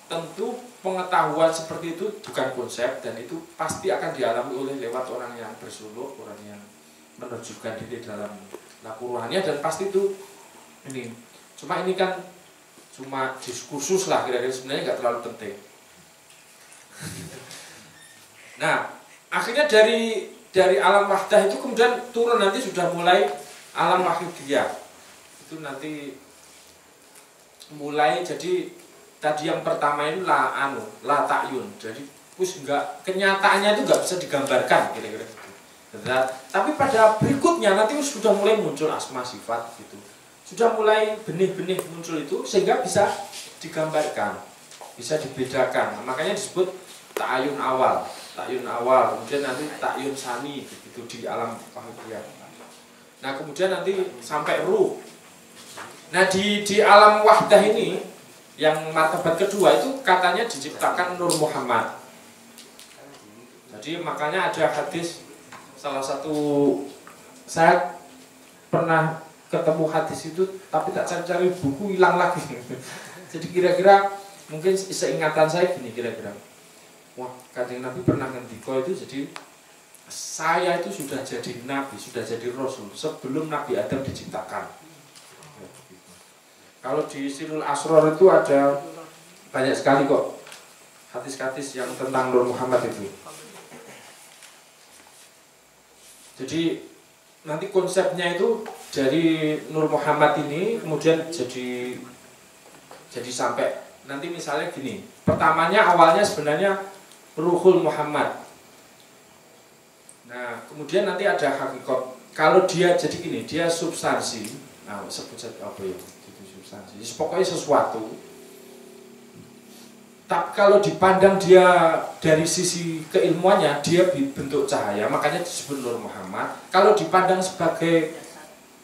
Speaker 3: tentu pengetahuan seperti itu bukan konsep dan itu pasti akan dialami oleh lewat orang yang bersuluk, orang yang menerjunkan diri dalam laku rohaninya dan pasti itu ini. Cuma ini kan cuma diskursus lah kira-kira sebenarnya nggak terlalu penting. Nah, akhirnya dari alam wahdah itu kemudian turun nanti sudah mulai alam wahidiyah. Itu nanti mulai jadi tadi yang pertama itu la ta'yun. Jadi enggak kenyataannya itu enggak bisa digambarkan kira-kira gitu. Tapi pada berikutnya nanti sudah mulai muncul asma sifat gitu. Sudah mulai benih-benih muncul itu sehingga bisa digambarkan, bisa dibedakan. Makanya disebut ta'ayun awal, kemudian nanti ta'yun sani gitu di alam wahidiyah. Nah, kemudian nanti sampai ruh. Nah, di alam wahdah ini yang martabat kedua itu katanya diciptakan Nur Muhammad. Jadi makanya ada hadis, salah satu saya pernah ketemu hadis itu tapi tak cari-cari buku hilang lagi. Jadi kira-kira mungkin seingatan saya gini kira-kira. Wah, Kanjeng Nabi pernah ngendika itu jadi saya itu sudah jadi nabi, sudah jadi rasul sebelum Nabi Adam diciptakan. Kalau di Sirul Asror itu ada banyak sekali kok hadis-hadis yang tentang Nur Muhammad itu. Jadi nanti konsepnya itu dari Nur Muhammad ini kemudian jadi sampai nanti misalnya gini. Pertamanya awalnya sebenarnya Ruhul Muhammad. Nah, kemudian nanti ada hakikat. Kalau dia jadi gini, dia substansi. Nah, sebut saja apa ya? Itu substansi. Pokoknya sesuatu. Tapi kalau dipandang dia dari sisi keilmuannya, dia bentuk cahaya, makanya disebut Nur Muhammad. Kalau dipandang sebagai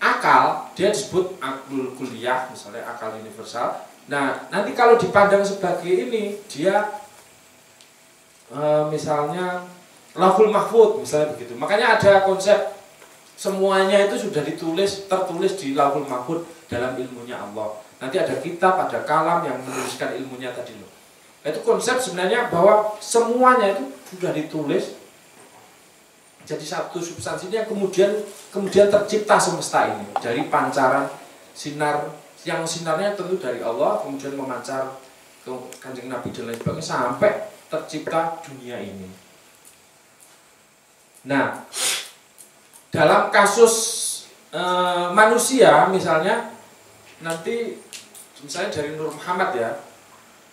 Speaker 3: akal, dia disebut aklul kulliyah, misalnya akal universal. Nah, nanti kalau dipandang sebagai ini, dia misalnya Lauhul Mahfud, misalnya begitu. Makanya ada konsep semuanya itu sudah tertulis di Lauhul Mahfud dalam ilmunya Allah. Nanti ada kitab, ada kalam yang menuliskan ilmunya tadi loh. Itu konsep sebenarnya bahwa semuanya itu sudah ditulis jadi satu substansi yang kemudian tercipta semesta ini dari pancaran sinar yang sinarnya tentu dari Allah kemudian memancar ke Kanjeng Nabi dan lain sebagainya sampai tercipta dunia ini. Nah, dalam kasus manusia misalnya nanti misalnya dari Nur Muhammad ya,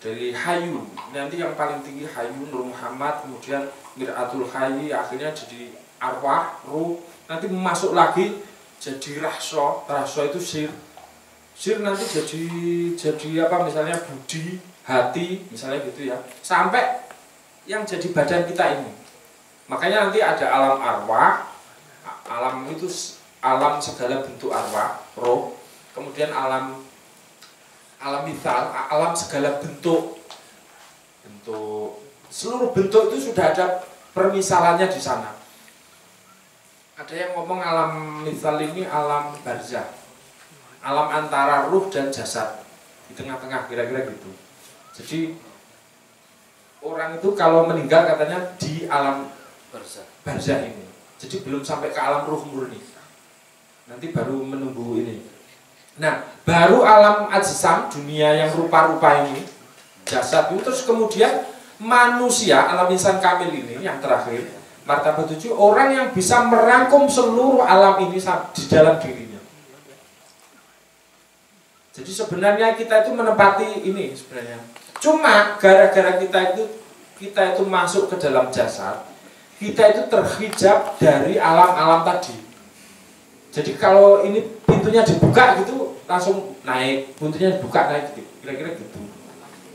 Speaker 3: dari Hayu, nanti yang paling tinggi Hayu Nur Muhammad, kemudian Mir'atul Hayy, akhirnya jadi arwah, ruh, nanti masuk lagi jadi rahso itu sir nanti jadi apa misalnya budi, hati, misalnya gitu ya, sampai yang jadi badan kita ini. Makanya nanti ada alam arwah, alam itu alam segala bentuk arwah, roh, kemudian alam mithal, alam segala bentuk seluruh bentuk itu sudah ada permisalannya di sana. Ada yang ngomong alam mithal ini alam barzah, alam antara ruh dan jasad, di tengah-tengah kira-kira gitu. Jadi orang itu kalau meninggal katanya di alam barzah ini. Jadi belum sampai ke alam ruh murni. Nanti baru menunggu ini. Nah, baru alam ajsam, dunia yang rupa-rupa ini, jasad itu, terus kemudian manusia, alam insan kamil ini yang terakhir, martabat 7, orang yang bisa merangkum seluruh alam ini di dalam dirinya. Jadi sebenarnya kita itu menempati ini sebenarnya. Cuma gara-gara kita itu masuk ke dalam jasad, kita itu terhijab dari alam-alam tadi. Jadi kalau ini pintunya dibuka gitu langsung naik, pintunya dibuka naik gitu. Kira-kira gitu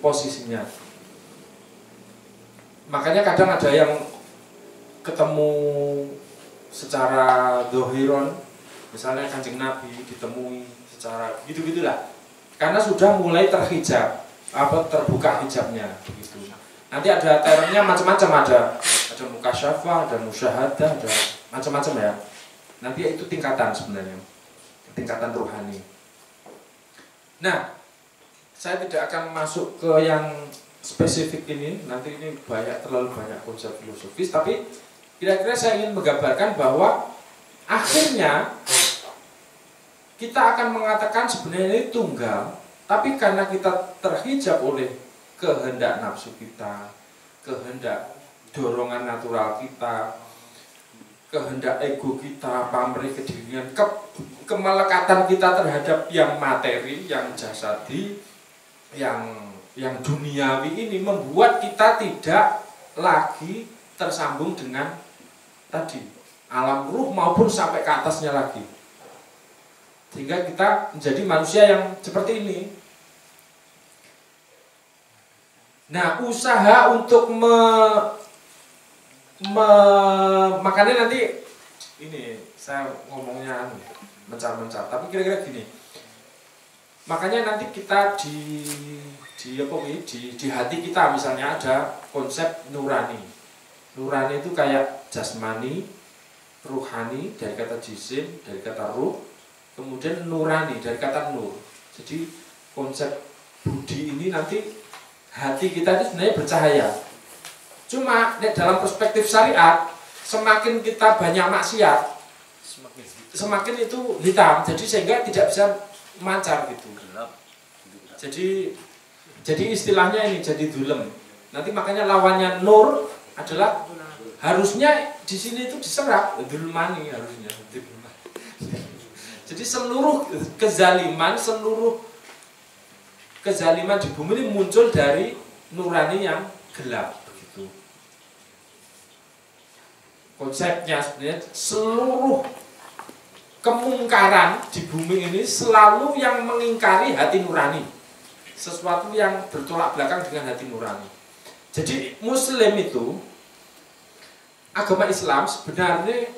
Speaker 3: posisinya. Makanya kadang ada yang ketemu secara dohiron, misalnya Kanjeng Nabi ditemui secara gitu-gitulah. Karena sudah mulai terhijab, terbuka hijabnya begitu. Nanti ada termnya macam-macam, ada mukasyafah, ada musyahadah, ada macam-macam ya. Nanti itu tingkatan sebenarnya, tingkatan rohani. Nah, saya tidak akan masuk ke yang spesifik ini, nanti ini terlalu banyak konsep filosofis, tapi kira-kira saya ingin menggambarkan bahwa akhirnya kita akan mengatakan sebenarnya ini tunggal, tapi karena kita terhijab oleh kehendak nafsu kita, kehendak dorongan natural kita, kehendak ego kita, pamrih kedirian, kemelekatan kita terhadap yang materi, yang jasadi, yang duniawi ini membuat kita tidak lagi tersambung dengan tadi alam ruh maupun sampai ke atasnya lagi, sehingga kita menjadi manusia yang seperti ini. Nah, usaha untuk makanya nanti ini saya ngomongnya mencar-mencar, tapi kira-kira gini. Makanya nanti kita di hati kita misalnya ada konsep nurani. Nurani itu kayak jasmani, ruhani dari kata jisim, dari kata ruh, kemudian nurani dari kata nur. Jadi konsep budi ini nanti hati kita itu sebenarnya bercahaya. Cuma dalam perspektif syariat
Speaker 4: semakin kita banyak maksiat, semakin itu hitam. Jadi sehingga tidak bisa mancar gitu. Jadi istilahnya ini jadi dulem. Nanti makanya lawannya nur adalah harusnya di sini itu diserap dulmani harusnya. Jadi seluruh kezaliman di bumi ini muncul dari nurani yang gelap begitu. Konsepnya sebenarnya seluruh kemungkaran di bumi ini selalu yang mengingkari hati nurani. Sesuatu yang bertolak belakang dengan hati nurani. Jadi Muslim itu, agama Islam sebenarnya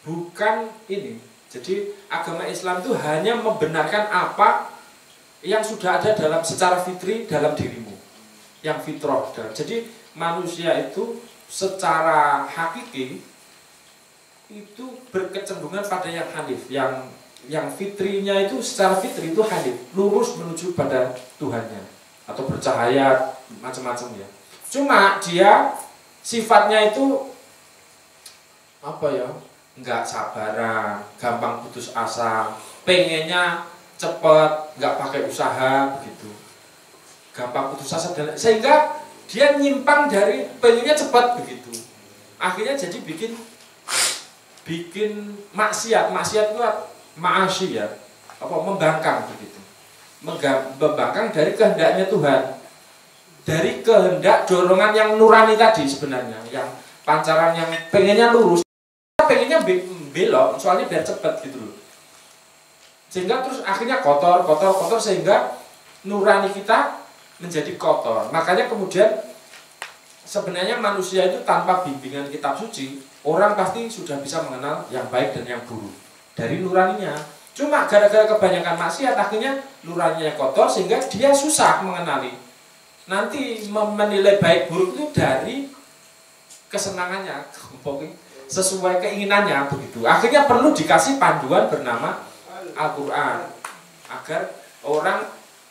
Speaker 4: bukan ini. Jadi agama Islam itu hanya membenarkan apa yang sudah ada dalam secara fitri dalam dirimu, yang fitrah. Jadi manusia itu secara hakiki itu berkecenderungan pada yang hanif, yang fitrinya itu secara fitri itu hanif, lurus menuju pada Tuhannya atau bercahaya macam-macam ya. Cuma dia sifatnya itu apa ya? Enggak sabaran, gampang putus asa, pengennya cepat, enggak pakai usaha begitu. Gampang putus asa dan sehingga dia nyimpang dari pengennya cepat begitu. Akhirnya jadi bikin maksiat itu ma'asyi ya, apa membangkang begitu. Membangkang dari kehendaknya Tuhan. Dari kehendak dorongan yang nurani tadi sebenarnya, yang pancaran yang pengennya lurus, pengennya belok, soalnya biar cepat gitu loh. Sehingga terus akhirnya kotor sehingga nurani kita menjadi kotor. Makanya kemudian sebenarnya manusia itu tanpa bimbingan kitab suci, orang pasti sudah bisa mengenal yang baik dan yang buruk dari nuraninya. Cuma gara-gara kebanyakan maksiat akhirnya nuraninya kotor sehingga dia susah mengenali. Nanti menilai baik buruk itu dari kesenangannya, sesuai keinginannya begitu. Akhirnya perlu dikasih panduan bernama Al-Quran agar orang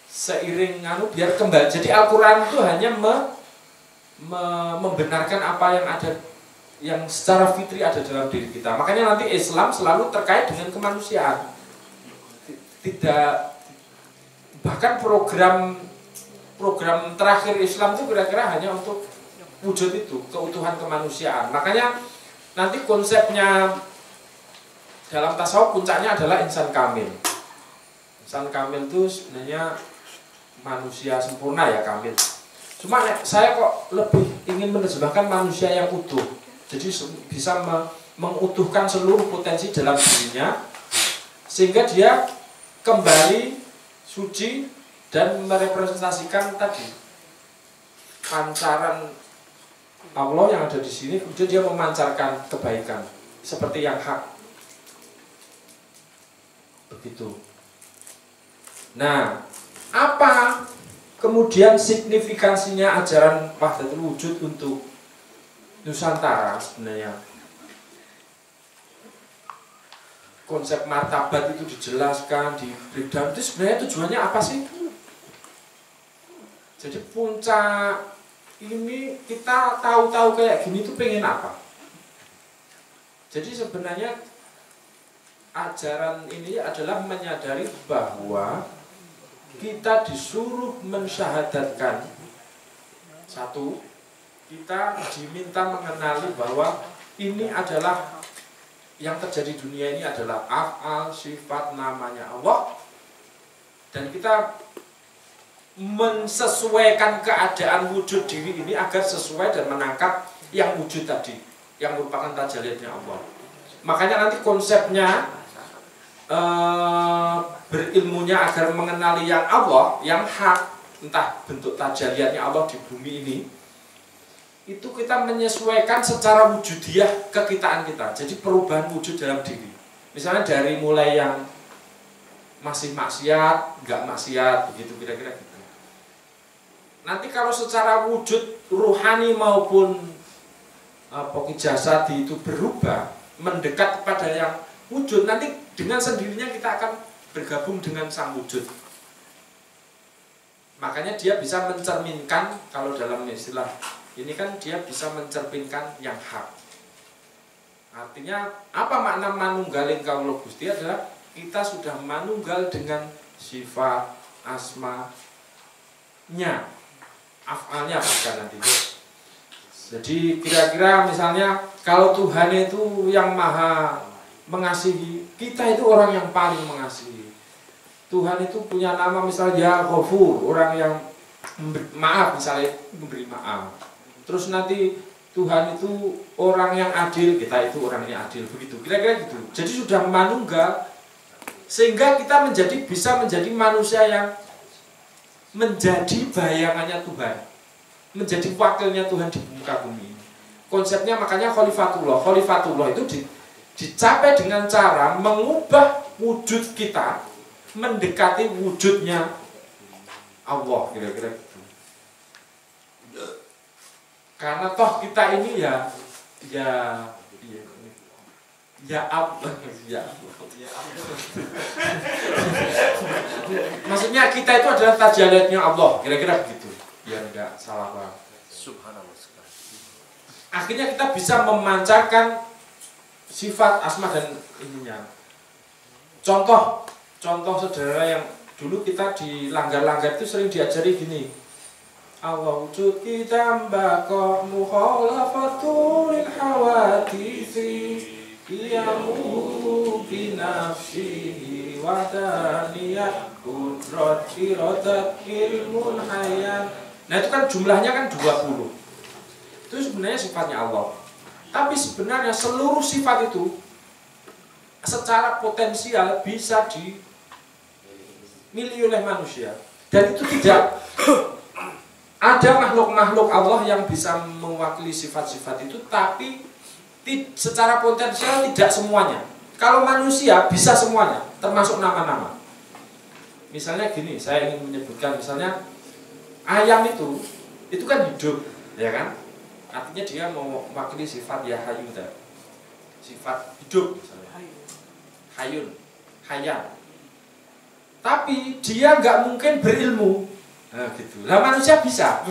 Speaker 4: seiring biar kembali. Jadi Al-Quran itu hanya membenarkan apa yang ada, yang secara fitri ada dalam diri kita. Makanya nanti Islam selalu terkait dengan kemanusiaan. Tidak, bahkan program terakhir Islam itu kira-kira hanya untuk wujud itu, keutuhan kemanusiaan. Makanya nanti konsepnya dalam tasawuf puncaknya adalah insan kamil. Insan kamil itu sebenarnya manusia sempurna ya, kamil. Cuma saya kok lebih ingin menerjemahkan manusia yang utuh. Jadi bisa mengutuhkan seluruh potensi dalam dirinya sehingga dia kembali suci dan merepresentasikan tadi pancaran Allah yang ada di sini, kemudian dia memancarkan kebaikan seperti yang hak. Begitu. Nah, apa kemudian signifikansinya ajaran wahdatul wujud untuk Nusantara sebenarnya? Konsep martabat itu dijelaskan, di breakdown. Itu sebenarnya tujuannya apa sih? Jadi puncak ini kita tahu-tahu kayak gini tuh pengen apa? Jadi sebenarnya ajaran ini adalah menyadari bahwa kita disuruh mensyahadatkan satu, kita diminta mengenali bahwa ini adalah yang terjadi di dunia ini adalah af'al, sifat, namanya Allah, dan kita mensesuaikan keadaan wujud diri ini agar sesuai dan menangkap yang wujud tadi, yang merupakan tajalliyatnya Allah. Makanya nanti konsepnya berilmunya agar mengenali yang Allah, yang hak, entah bentuk tajalliyatnya Allah di bumi ini, itu kita menyesuaikan secara wujudiah kekitaan kita. Jadi perubahan wujud dalam diri. Misalnya dari mulai yang masih maksiat, enggak maksiat, begitu kira-kira gitu. Nanti kalau secara wujud ruhani maupun jasadi itu berubah, mendekat kepada yang wujud, nanti dengan sendirinya kita akan bergabung dengan sang wujud. Makanya dia bisa mencerminkan, kalau dalam istilah ini kan dia bisa mencerminkan yang hak. Artinya apa makna manunggaling kaulo Gusti adalah kita sudah manunggal dengan sifat, asma-nya, af'alnya bahkan nanti. Jadi kira-kira misalnya kalau Tuhan itu yang maha mengasihi, kita itu orang yang paling mengasihi. Tuhan itu punya nama misalnya Ghafur, orang yang maaf, misalnya memberi maaf. Terus nanti Tuhan itu orang yang adil, kita itu orang yang adil, begitu. Kira-kira gitu. Jadi sudah manunggal sehingga kita bisa menjadi manusia yang menjadi bayangannya Tuhan, menjadi wakilnya Tuhan di muka bumi ini. Konsepnya makanya khalifatullah. Khalifatullah itu dicapai dengan cara mengubah wujud kita mendekati wujudnya Allah, kira-kira gitu. Karena toh kita ini ya Allah. Maksudnya kita itu adalah tajallatnya Allah, kira-kira begitu. Biar enggak salah paham.
Speaker 2: Subhanallah.
Speaker 4: Akhirnya kita bisa memancarkan sifat asma dan ininya. Contoh saudara yang dulu kita di langgar-langgar itu sering diajari gini. Allah wujud kita mbako mukhalafatul hawadisi qiyamu binafsihi wadaniyat kudrat iradat ilmun hayat. Nah itu kan jumlahnya kan 20. Itu sebenarnya sifatnya Allah. Tapi sebenarnya seluruh sifat itu secara potensial bisa dimiliki oleh manusia. Dan itu tidak ada makhluk-makhluk Allah yang bisa mewakili sifat-sifat itu, tapi secara potensial tidak semuanya. Kalau manusia bisa semuanya, termasuk nama-nama. Misalnya gini, saya ingin menyebutkan misalnya ayam itu kan hidup, ya kan? Artinya dia mau mewakili sifat ya hayu, sifat hidup misalnya. Hayun, hayan. Tapi dia nggak mungkin berilmu. Nah gitu. Lah manusia bisa.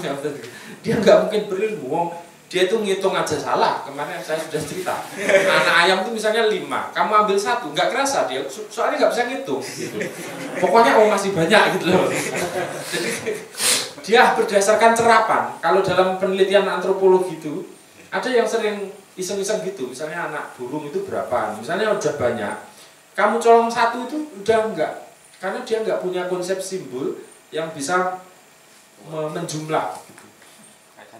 Speaker 4: Dia nggak mungkin berilmu. Dia itu ngitung aja salah. Kemarin saya sudah cerita. Anak ayam itu misalnya 5, kamu ambil 1, nggak kerasa dia. Soalnya nggak bisa ngitung. Gitu. Pokoknya masih banyak gitu loh. Jadi dia berdasarkan cerapan. Kalau dalam penelitian antropologi itu ada yang sering iseng-iseng gitu. Misalnya anak burung itu berapa? Misalnya udah banyak. Kamu colong 1 itu udah enggak. Karena dia nggak punya konsep simbol yang bisa menjumlah gitu.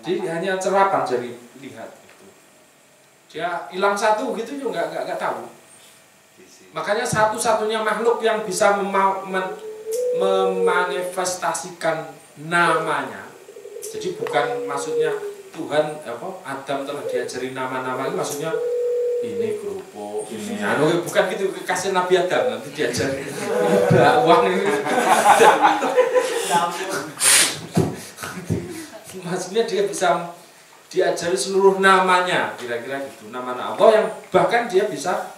Speaker 4: Jadi hanya cerapan jadi lihat gitu. Dia hilang 1 gitu juga nggak tahu. Makanya satu-satunya makhluk yang bisa memanifestasikan namanya. Jadi bukan maksudnya Tuhan Adam telah diajari nama-nama, itu maksudnya ini kerupuk, ini bukan gitu, kasih Nabi Adam nanti diajari uang ini. Maksudnya dia bisa diajari seluruh namanya, kira-kira gitu, nama-nama Allah yang bahkan dia bisa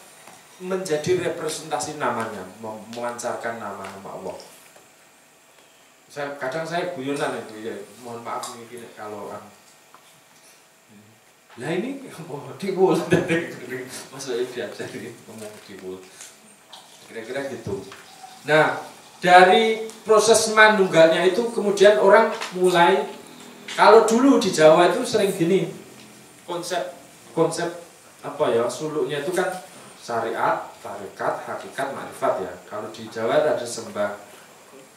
Speaker 4: menjadi representasi namanya, memancarkan nama-nama Allah. Kadang saya guyonan itu ya, mohon maaf mungkin kalau lah ini dibul maksudnya diajari ngomong dibul, kira-kira gitu. Nah dari proses manunggalnya itu kemudian orang mulai, kalau dulu di Jawa itu sering gini konsep suluknya itu kan syariat, tarekat, hakikat, makrifat ya. Kalau di Jawa ada sembah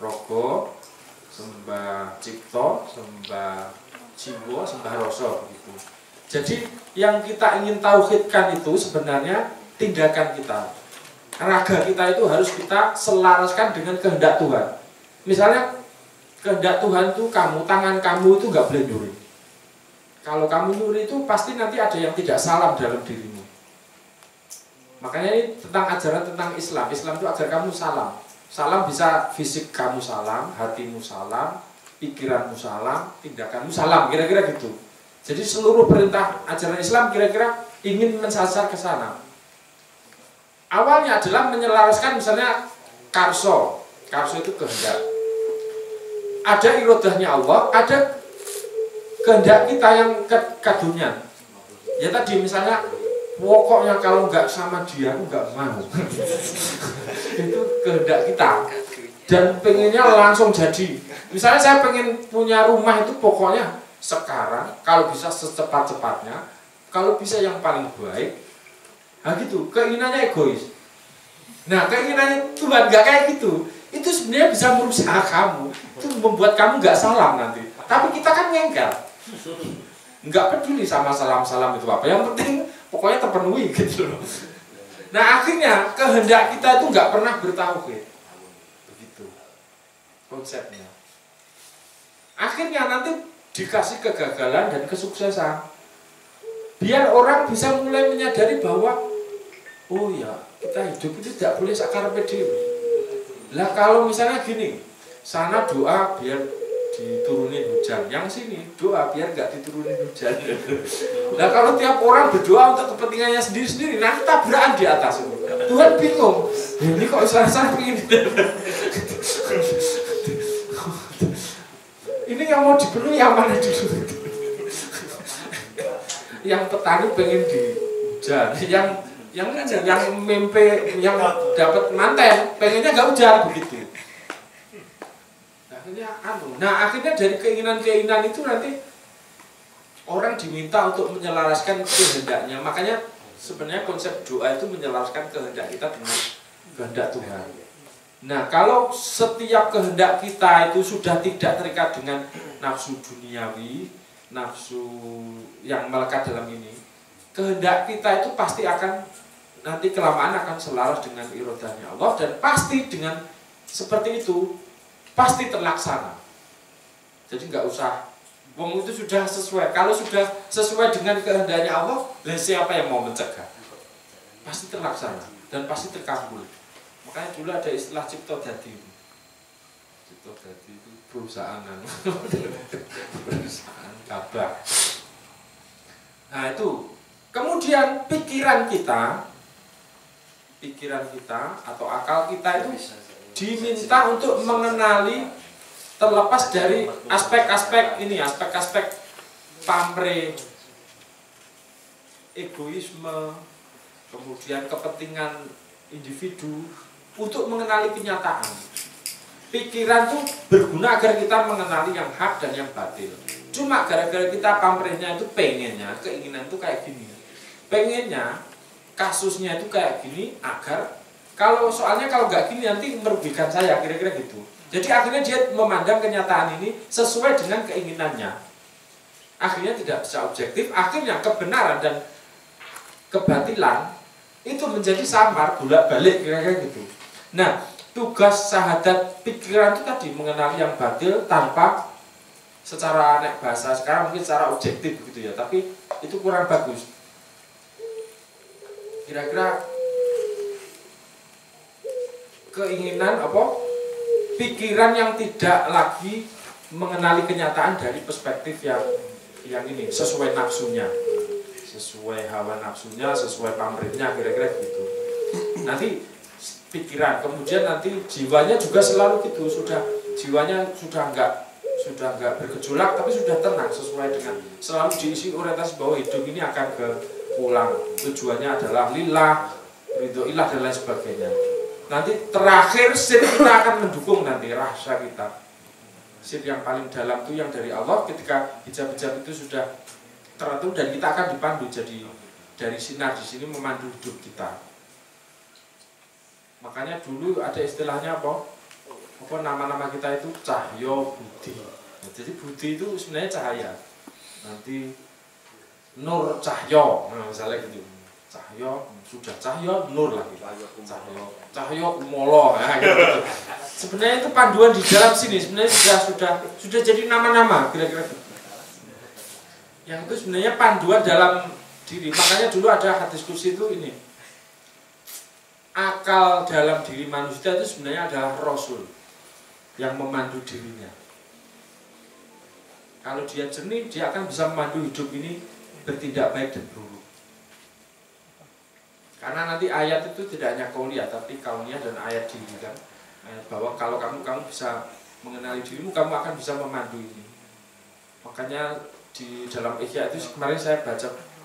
Speaker 4: rogo, sembah cipto, sembah jiwo, sembah rasa gitu. Jadi yang kita ingin tauhidkan itu sebenarnya tindakan kita. Raga kita itu harus kita selaraskan dengan kehendak Tuhan. Misalnya kehendak Tuhan itu tangan kamu itu nggak boleh nyuri. Kalau kamu nyuri itu pasti nanti ada yang tidak salam dalam dirimu. Makanya ini tentang ajaran tentang Islam. Islam itu agar kamu salam. Salam bisa fisik kamu salam, hatimu salam, pikiranmu salam, tindakanmu salam, kira-kira gitu. Jadi seluruh perintah ajaran Islam kira-kira ingin mensasar ke sana. Awalnya adalah menyelaraskan misalnya karso itu kehendak. Ada irodahnya Allah, ada kehendak kita yang kadunnya. Ya tadi misalnya pokoknya kalau nggak sama dia aku nggak mau. Itu kehendak kita. Dan pengennya langsung jadi. Misalnya saya pengen punya rumah itu pokoknya sekarang, kalau bisa secepat-cepatnya, kalau bisa yang paling baik. Nah gitu, keinginannya egois. Nah keinginannya Tuhan nggak kayak gitu. Itu sebenarnya bisa merusak kamu. Itu membuat kamu nggak salam nanti. Tapi kita kan ngengkel. Nggak peduli sama salam-salam itu apa. Yang penting pokoknya terpenuhi gitu loh. Nah akhirnya kehendak kita itu nggak pernah bertauhid. Begitu konsepnya. Akhirnya nanti dikasih kegagalan dan kesuksesan. Biar orang bisa mulai menyadari bahwa oh ya kita hidup itu tidak boleh sakarepe dhewe. Lah kalau misalnya gini, sana doa biar diturunin hujan, yang sini doa biar nggak diturunin hujan. Nah kalau tiap orang berdoa untuk kepentingannya sendiri-sendiri, nanti tabrakan di atas itu. Tuhan bingung, ini kok sana pengen ini yang mau dipenuhi yang mana dulu? Yang petani pengen di hujan, yang mimpi yang dapat manten pengennya nggak hujan begitu. Akhirnya dari keinginan-keinginan itu nanti orang diminta untuk menyelaraskan kehendaknya. Makanya sebenarnya konsep doa itu menyelaraskan kehendak kita dengan kehendak Tuhan. Nah, kalau setiap kehendak kita itu sudah tidak terikat dengan nafsu duniawi, nafsu yang melekat dalam ini, kehendak kita itu pasti akan nanti kelamaan akan selaras dengan irodahnya Allah, dan pasti dengan seperti itu pasti terlaksana. Jadi nggak usah, wong itu sudah sesuai. Kalau sudah sesuai dengan kehendaknya Allah, siapa yang mau mencegah? Pasti terlaksana dan pasti terkabul. Makanya dulu ada istilah cipta dadi. Cipta dadi itu perusahaan kabar. Nah itu, kemudian pikiran kita atau akal kita itu diminta untuk mengenali, terlepas dari aspek-aspek ini, aspek-aspek pamrih, egoisme, kemudian kepentingan individu, untuk mengenali kenyataan. Pikiran itu berguna agar kita mengenali yang hak dan yang batil. Cuma gara-gara kita pamrihnya itu pengennya, keinginan itu kayak gini. Pengennya kasusnya itu kayak gini agar soalnya kalau nggak gini nanti merugikan saya, kira-kira gitu. Jadi akhirnya dia memandang kenyataan ini sesuai dengan keinginannya. Akhirnya tidak bisa objektif, akhirnya kebenaran dan kebatilan itu menjadi samar, bolak-balik, kira-kira gitu. Nah, tugas sahadat pikiran itu tadi mengenali yang batil tanpa secara bahasa sekarang mungkin secara objektif begitu ya, tapi itu kurang bagus. Kira-kira keinginan pikiran yang tidak lagi mengenali kenyataan dari perspektif yang ini sesuai nafsunya, sesuai hawa nafsunya, sesuai pamrihnya, kira-kira gitu. Nanti pikiran, kemudian nanti jiwanya juga selalu gitu, jiwanya sudah enggak bergejolak, tapi sudah tenang sesuai dengan selalu diisi orientasi bahwa hidup ini akan ke pulang, tujuannya adalah lillah, ridho ilah dan lain sebagainya. Nanti terakhir sir kita akan mendukung nanti rasa kita. Sir yang paling dalam itu yang dari Allah, ketika hijab-hijab itu sudah teratur dan kita akan dipandu, jadi dari sinar di sini memandu hidup kita. Makanya dulu ada istilahnya apa nama-nama kita itu cahyo budi. Nah, jadi budi itu sebenarnya cahaya. Nanti nur cahyo, nah, misalnya gitu. Cahyo sudah cahyo nur lagi. Cahyo molo, nah, gitu. Sebenarnya itu panduan di dalam sini. Sebenarnya sudah jadi nama-nama kira-kira. Yang itu sebenarnya panduan dalam diri. Makanya dulu ada hadis kursi itu ini. Akal dalam diri manusia itu sebenarnya adalah Rasul yang memandu dirinya. Kalau dia jernih, dia akan bisa memandu hidup ini bertindak baik dan buruk. Karena nanti ayat itu tidak hanya kauliyah, tapi kauniyah dan ayat diri kan. Bahwa kalau kamu bisa mengenali dirimu, kamu akan bisa memandu ini. Makanya di dalam Ihya itu kemarin saya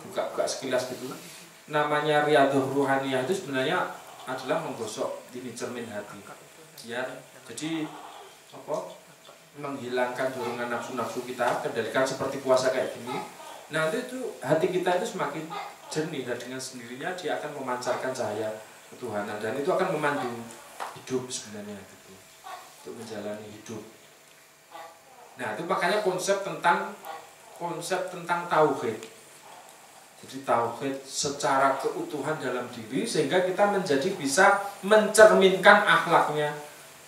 Speaker 4: buka sekilas gitu. namanya riyadhah ruhaniyah itu sebenarnya adalah menggosok ini cermin hati. Ya, jadi apa? Menghilangkan dorongan nafsu-nafsu kita, kendalikan seperti puasa kayak gini. Nanti itu hati kita itu semakin jernih dan dengan sendirinya dia akan memancarkan cahaya ketuhanan dan itu akan memandu hidup sebenarnya gitu, untuk menjalani hidup. Nah, itu makanya konsep tentang tauhid. Jadi tauhid secara keutuhan dalam diri sehingga kita menjadi bisa mencerminkan akhlaknya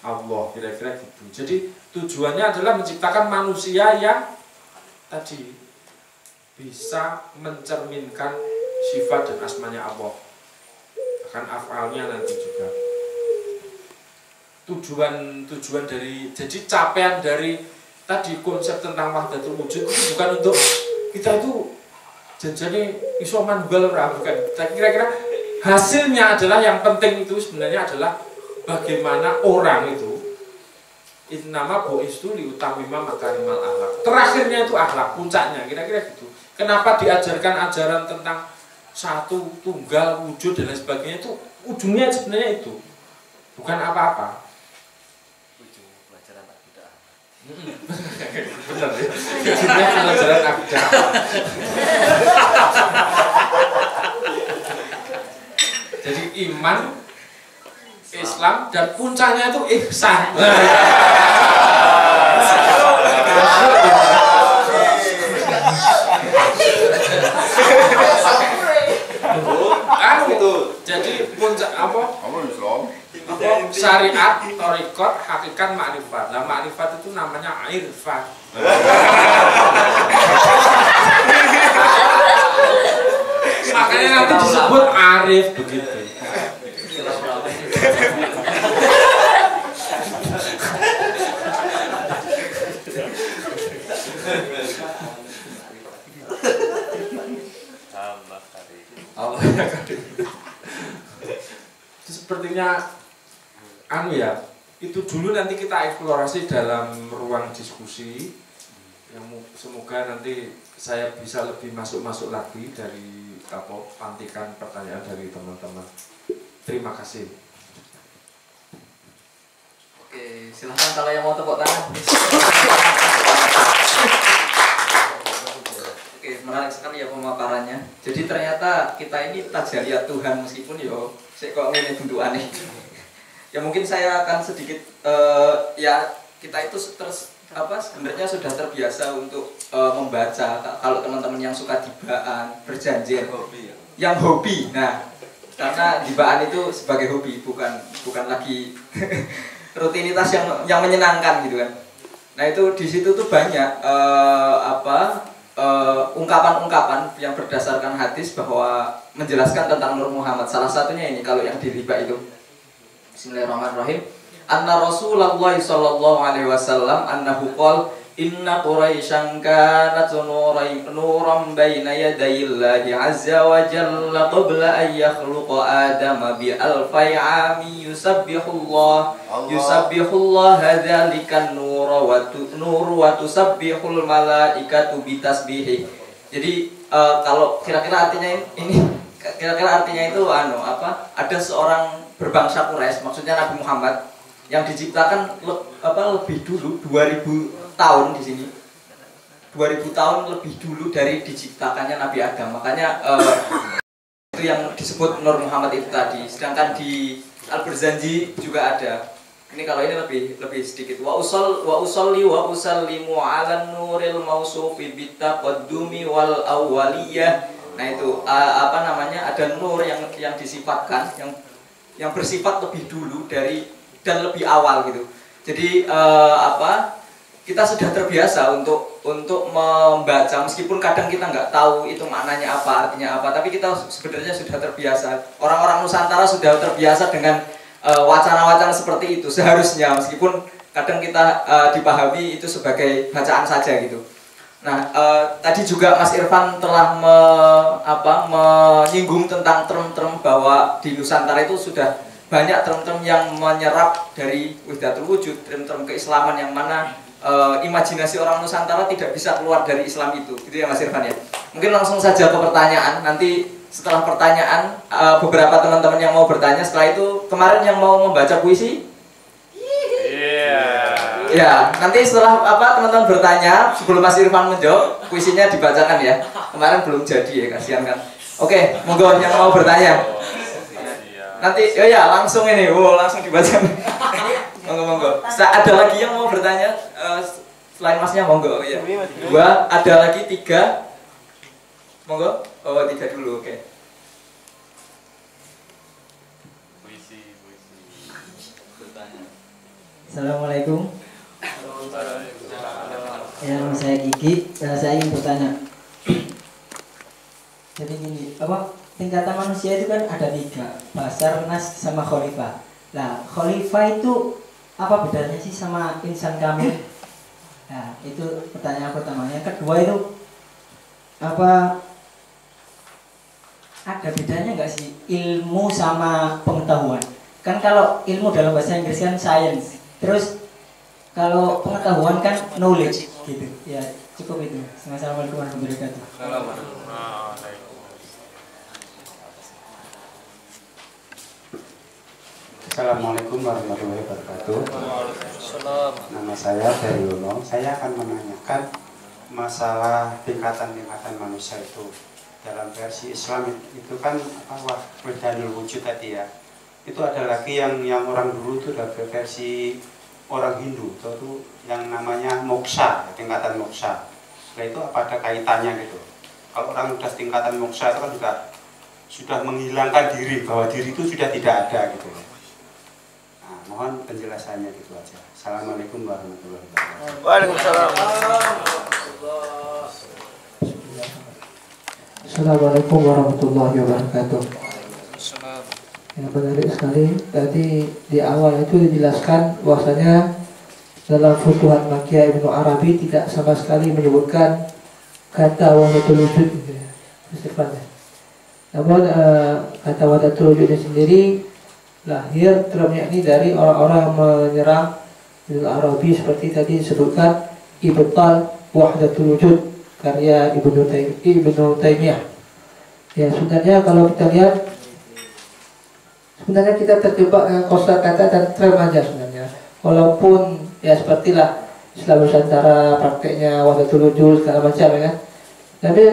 Speaker 4: Allah, kira-kira gitu. Jadi tujuannya adalah menciptakan manusia yang tadi bisa mencerminkan sifat dan asmanya Allah, akan afalnya nanti juga. Tujuan dari, jadi capaian dari tadi konsep tentang wahdatul wujud itu bukan untuk kita itu jadi isoman bukan, kira-kira hasilnya adalah yang penting itu sebenarnya adalah bagaimana orang itu innama bu'istu liutamima makarimal akhlak. Terakhirnya itu akhlak, puncaknya kira-kira gitu. Kenapa diajarkan ajaran tentang satu tunggal wujud dan lain sebagainya, itu ujungnya sebenarnya itu bukan apa-apa.
Speaker 2: Ujung pelajaran akidah.
Speaker 4: Benar ya. Ujungnya pelajaran akidah. Jadi iman, Islam dan puncaknya itu ihsan. Jadi puncak apa? Syariat, thariqat, hakikat, ma'rifat. Nah, ma'rifat itu namanya irfan. Makanya nanti disebut arif begitu. Sepertinya ya, itu dulu nanti kita eksplorasi dalam ruang diskusi yang semoga nanti saya bisa lebih masuk lagi dari pantikan pertanyaan dari teman-teman. Terima kasih.
Speaker 1: Oke, silahkan kalau yang mau tepuk tangan. Oke, menarik sekali ya pemaparannya. Jadi ternyata kita ini tajaliyat Tuhan meskipun saya kok ngene bentukannya. Ya mungkin saya akan sedikit ya kita itu sebenarnya sudah terbiasa untuk membaca. Kalau teman-teman yang suka dibaan, berjanjian, yang hobi. Nah, karena dibaan itu sebagai hobi, bukan lagi rutinitas yang menyenangkan gitu kan. Nah, itu di situ tuh banyak ungkapan-ungkapan yang berdasarkan hadis bahwa menjelaskan tentang Nur Muhammad. Salah satunya ini kalau yang di riba itu. Bismillahirrahmanirrahim. Anna Rasulullah sallallahu alaihi wasallam annahu qala inna quraisyan kanat nuran baina yadayillahi azza wa jalla qabla an yakhluqa adama bi alfi ami yusabbihullah dzalikan nur wa tusabbihul malaikatu bitasbihih. Jadi kalau kira-kira artinya itu ada seorang berbangsa Quraisy, maksudnya Nabi Muhammad yang diciptakan lebih dulu 2000 tahun di sini. 2000 tahun lebih dulu dari diciptakannya Nabi Adam. Makanya itu yang disebut Nur Muhammad itu tadi. Sedangkan di Al-Barzanji juga ada. Ini kalau ini lebih sedikit. Wa usalli wa usallimu 'alan nuril mausufi bitaqaddumi wal awwaliyah. Nah itu ada nur yang disifatkan yang bersifat lebih dulu dari dan lebih awal gitu. Jadi kita sudah terbiasa untuk membaca meskipun kadang kita nggak tahu itu maknanya apa, artinya apa, tapi kita sebenarnya sudah terbiasa. Orang-orang Nusantara sudah terbiasa dengan wacana-wacana seperti itu seharusnya, meskipun kadang kita dipahami itu sebagai bacaan saja gitu. Nah, tadi juga Mas Irfan telah menyinggung tentang term-term bahwa di Nusantara itu sudah banyak term-term yang menyerap dari Wahdatul Wujud, term-term keislaman yang mana imajinasi orang Nusantara tidak bisa keluar dari Islam itu, gitu ya Mas Irfan ya. Mungkin langsung saja ke pertanyaan, nanti setelah pertanyaan beberapa teman-teman yang mau bertanya. Setelah itu kemarin yang mau membaca puisi. Ya, nanti setelah teman-teman bertanya sebelum Mas Irfan menjawab, puisinya dibacakan ya. Kemarin belum jadi ya, kasihan kan. Oke, monggo yang mau bertanya. Nanti ya langsung ini, langsung dibaca. Monggo. Ada lagi yang mau bertanya selain Masnya, monggo ya. 2, ada lagi 3. Monggo. 3 dulu, oke.
Speaker 2: Puisi.
Speaker 5: Assalamualaikum. Ya, nama saya Kiki. Saya ingin bertanya. Jadi gini, tingkatan manusia itu kan ada 3, Basar, Nas, sama Khalifah. Nah, Khalifah itu apa bedanya sih sama insan kamil? Nah, itu pertanyaan pertama. Yang kedua itu ada bedanya nggak sih ilmu sama pengetahuan? Kan kalau ilmu dalam bahasa Inggris kan science, terus kalau pengetahuan kan knowledge gitu. Ya, cukup itu. Assalamualaikum warahmatullahi wabarakatuh.
Speaker 6: Assalamualaikum warahmatullahi wabarakatuh. Nama saya Daryono. Saya akan menanyakan masalah tingkatan-tingkatan manusia itu. Dalam versi Islam itu kan wahdatul wujud tadi ya. Itu ada lagi yang orang dulu itu ada versi orang Hindu itu yang namanya moksa, tingkatan moksa. Nah itu apa ada kaitannya gitu? Kalau orang sudah tingkatan moksa itu kan juga sudah menghilangkan diri, bahwa diri itu sudah tidak ada gitu. Nah, mohon penjelasannya gitu aja. Assalamualaikum warahmatullahi wabarakatuh.
Speaker 2: Waalaikumsalam.
Speaker 7: Assalamualaikum warahmatullahi wabarakatuh. Yang menarik sekali tadi di awal itu dijelaskan bahwasanya dalam Futuhat Makkiyah Ibnu Arabi tidak sama sekali menyebutkan kata wahdatul wujud gitu ya. Namun kata wahdatul wujud sendiri lahir ternyata dari orang-orang yang menyerang Ibnu Arabi seperti tadi disebutkan Ibtal Wahdatul Wujud karya Ibnu Taimiyah. Ya, sebenarnya kalau kita lihat sebenarnya kita terjebak dengan kosakata dan tren aja sebenarnya. Walaupun ya sepertilah Islam Nusantara prakteknya Wahdatul Wujud segala macam ya kan. Tapi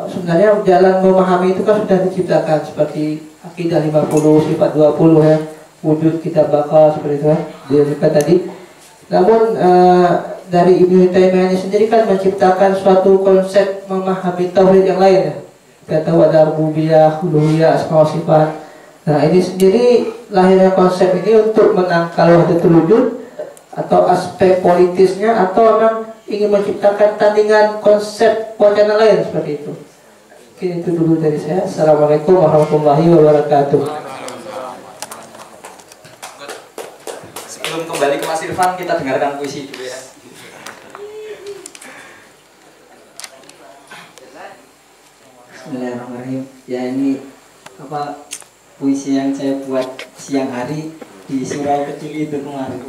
Speaker 7: sebenarnya jalan memahami itu kan sudah diciptakan seperti akidah 50, sifat 20 ya, wujud kita bakal seperti itu ya, dia tadi. Namun dari Ibnu Taimiyah sendiri kan menciptakan suatu konsep memahami tauhid yang lain ya. Kita tahu ada rububiyah, uluhiyah, asma wa sifat. Nah, ini sendiri lahirnya konsep ini untuk menangkal wahdatul wujud atau aspek politisnya atau memang ingin menciptakan tandingan konsep wacana lain seperti itu. Oke, itu dulu dari saya. Assalamualaikum warahmatullahi wabarakatuh.
Speaker 1: Sebelum kembali ke Mas Irfan, kita dengarkan puisi dulu ya.
Speaker 5: Bismillahirrahmanirrahim. Ya, ini puisi yang saya buat siang hari di surau kecil itu kemarin.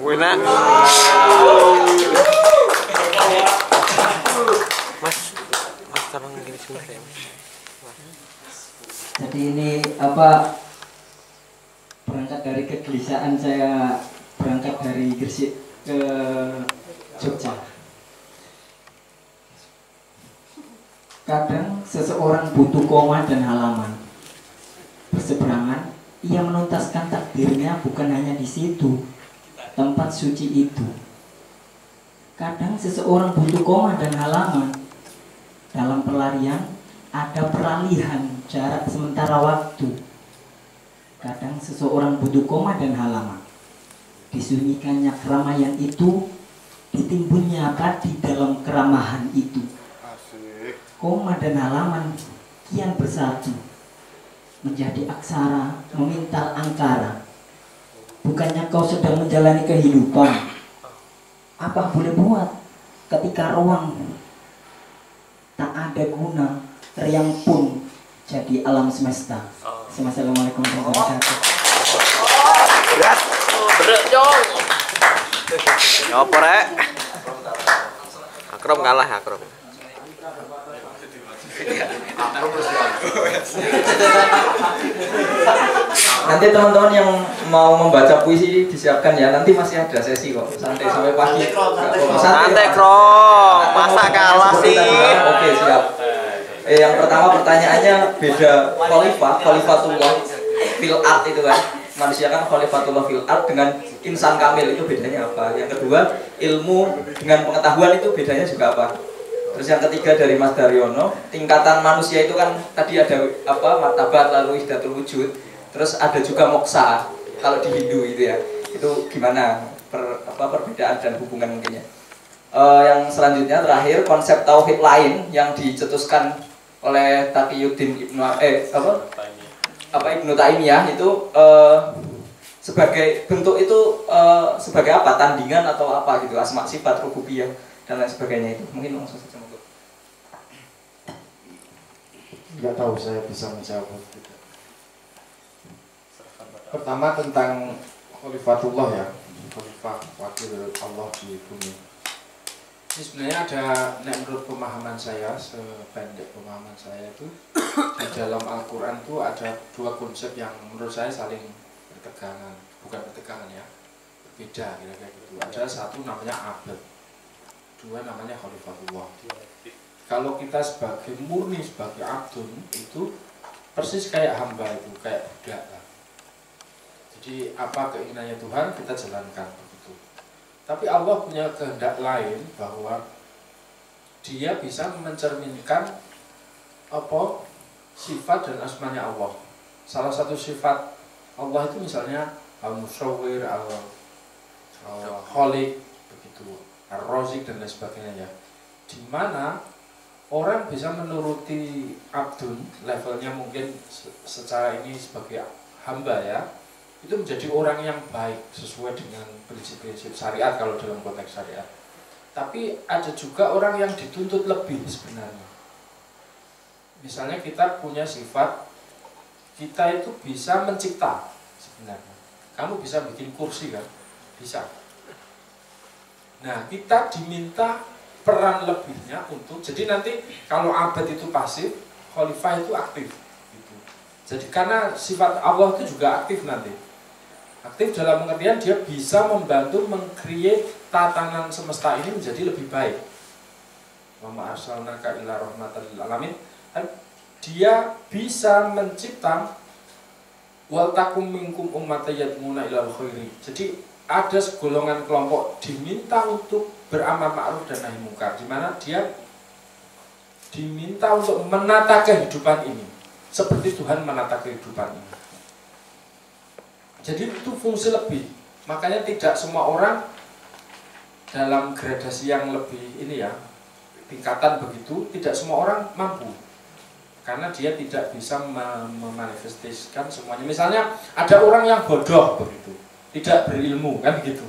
Speaker 2: Mas tolong gini sebentar ya.
Speaker 5: Jadi ini berangkat dari kegelisahan saya berangkat dari Gresik ke Jogja. Kadang seseorang butuh koma dan halaman. Berseberangan, ia menuntaskan takdirnya bukan hanya di situ, tempat suci itu. Kadang seseorang butuh koma dan halaman. Dalam pelarian, ada peralihan jarak sementara waktu. Kadang seseorang butuh koma dan halaman. Disunyikannya keramaian itu, ditimbunnya di dalam keramahan itu. Koma dan halaman kian bersatu, menjadi aksara, memintal angkara. Bukannya kau sedang menjalani kehidupan? Apa boleh buat ketika ruang tak ada guna, riang pun jadi alam semesta. Assalamualaikum warahmatullahi wabarakatuh.
Speaker 2: Berat jong. Apa rek? Akrom kalah Akrom.
Speaker 1: Nanti teman-teman yang mau membaca puisi disiapkan ya. Nanti masih ada sesi kok. Santai sampai pagi.
Speaker 2: Santai Kro, masa kalah sih?
Speaker 1: Oke siap. Yang pertama pertanyaannya beda khalifatullah fil art itu kan. Manusia kan khalifatullah fil art dengan insan kamil itu bedanya apa? Yang kedua ilmu dengan pengetahuan itu bedanya juga apa? Terus yang ketiga dari Mas Daryono, tingkatan manusia itu kan tadi ada apa martabat lalu ihdatul wujud. Terus ada juga moksa kalau di Hindu itu ya. Itu gimana perbedaan dan hubungan mungkinnya? Yang selanjutnya terakhir konsep tauhid lain yang dicetuskan oleh Taqiyuddin Ibnu Taimiyah itu sebagai bentuk itu sebagai apa? Tandingan atau apa gitu, asma sifat rububiyah dan lain sebagainya itu. Mungkin langsung saja monggo.
Speaker 3: Nggak tahu saya bisa menjawab tidak. Pertama tentang khalifatullah ya, khalifah wakil Allah di bumi. Ini sebenarnya ada, menurut pemahaman saya, sependek pemahaman saya itu di dalam Al-Quran itu ada dua konsep yang menurut saya saling bertegangan, bukan bertegangan ya, berbeda kira-kira gitu. Ada satu namanya abad, dua namanya khalifatullah. Kalau kita sebagai murni sebagai abdun itu persis kayak hamba itu, kayak budak lah. Jadi apa keinginannya Tuhan kita jalankan begitu. Tapi Allah punya kehendak lain bahwa Dia bisa mencerminkan apa sifat dan asmanya Allah. Salah satu sifat Allah itu misalnya al-musawwir, al-khaliq begitu, ar-razik dan lain sebagainya ya. Di mana orang bisa menuruti abdun, levelnya mungkin secara ini sebagai hamba ya, itu menjadi orang yang baik sesuai dengan prinsip-prinsip syariat kalau dalam konteks syariat. Tapi ada juga orang yang dituntut lebih sebenarnya. Misalnya kita punya sifat, kita itu bisa mencipta sebenarnya. Kamu bisa bikin kursi kan? Bisa. Nah, kita diminta peran lebihnya untuk, jadi nanti kalau abad itu pasif, khalifah itu aktif gitu. Jadi karena sifat Allah itu juga aktif nanti. Aktif dalam pengertian dia bisa membantu meng-create tatanan semesta ini menjadi lebih baik. Wa ma arsalnaka illa rahmatan lil alamin. Dia bisa mencipta wal takum minkum ummatan yad'una ilal khairi. Jadi ada segolongan kelompok diminta untuk beramal ma'ruf dan nahi mungkar, di mana dia diminta untuk menata kehidupan ini seperti Tuhan menata kehidupan ini. Jadi itu fungsi lebih. Makanya tidak semua orang dalam gradasi yang lebih ini ya, tingkatan begitu, tidak semua orang mampu. Karena dia tidak bisa memanifestasikan semuanya. Misalnya ada orang yang bodoh begitu, tidak berilmu kan begitu.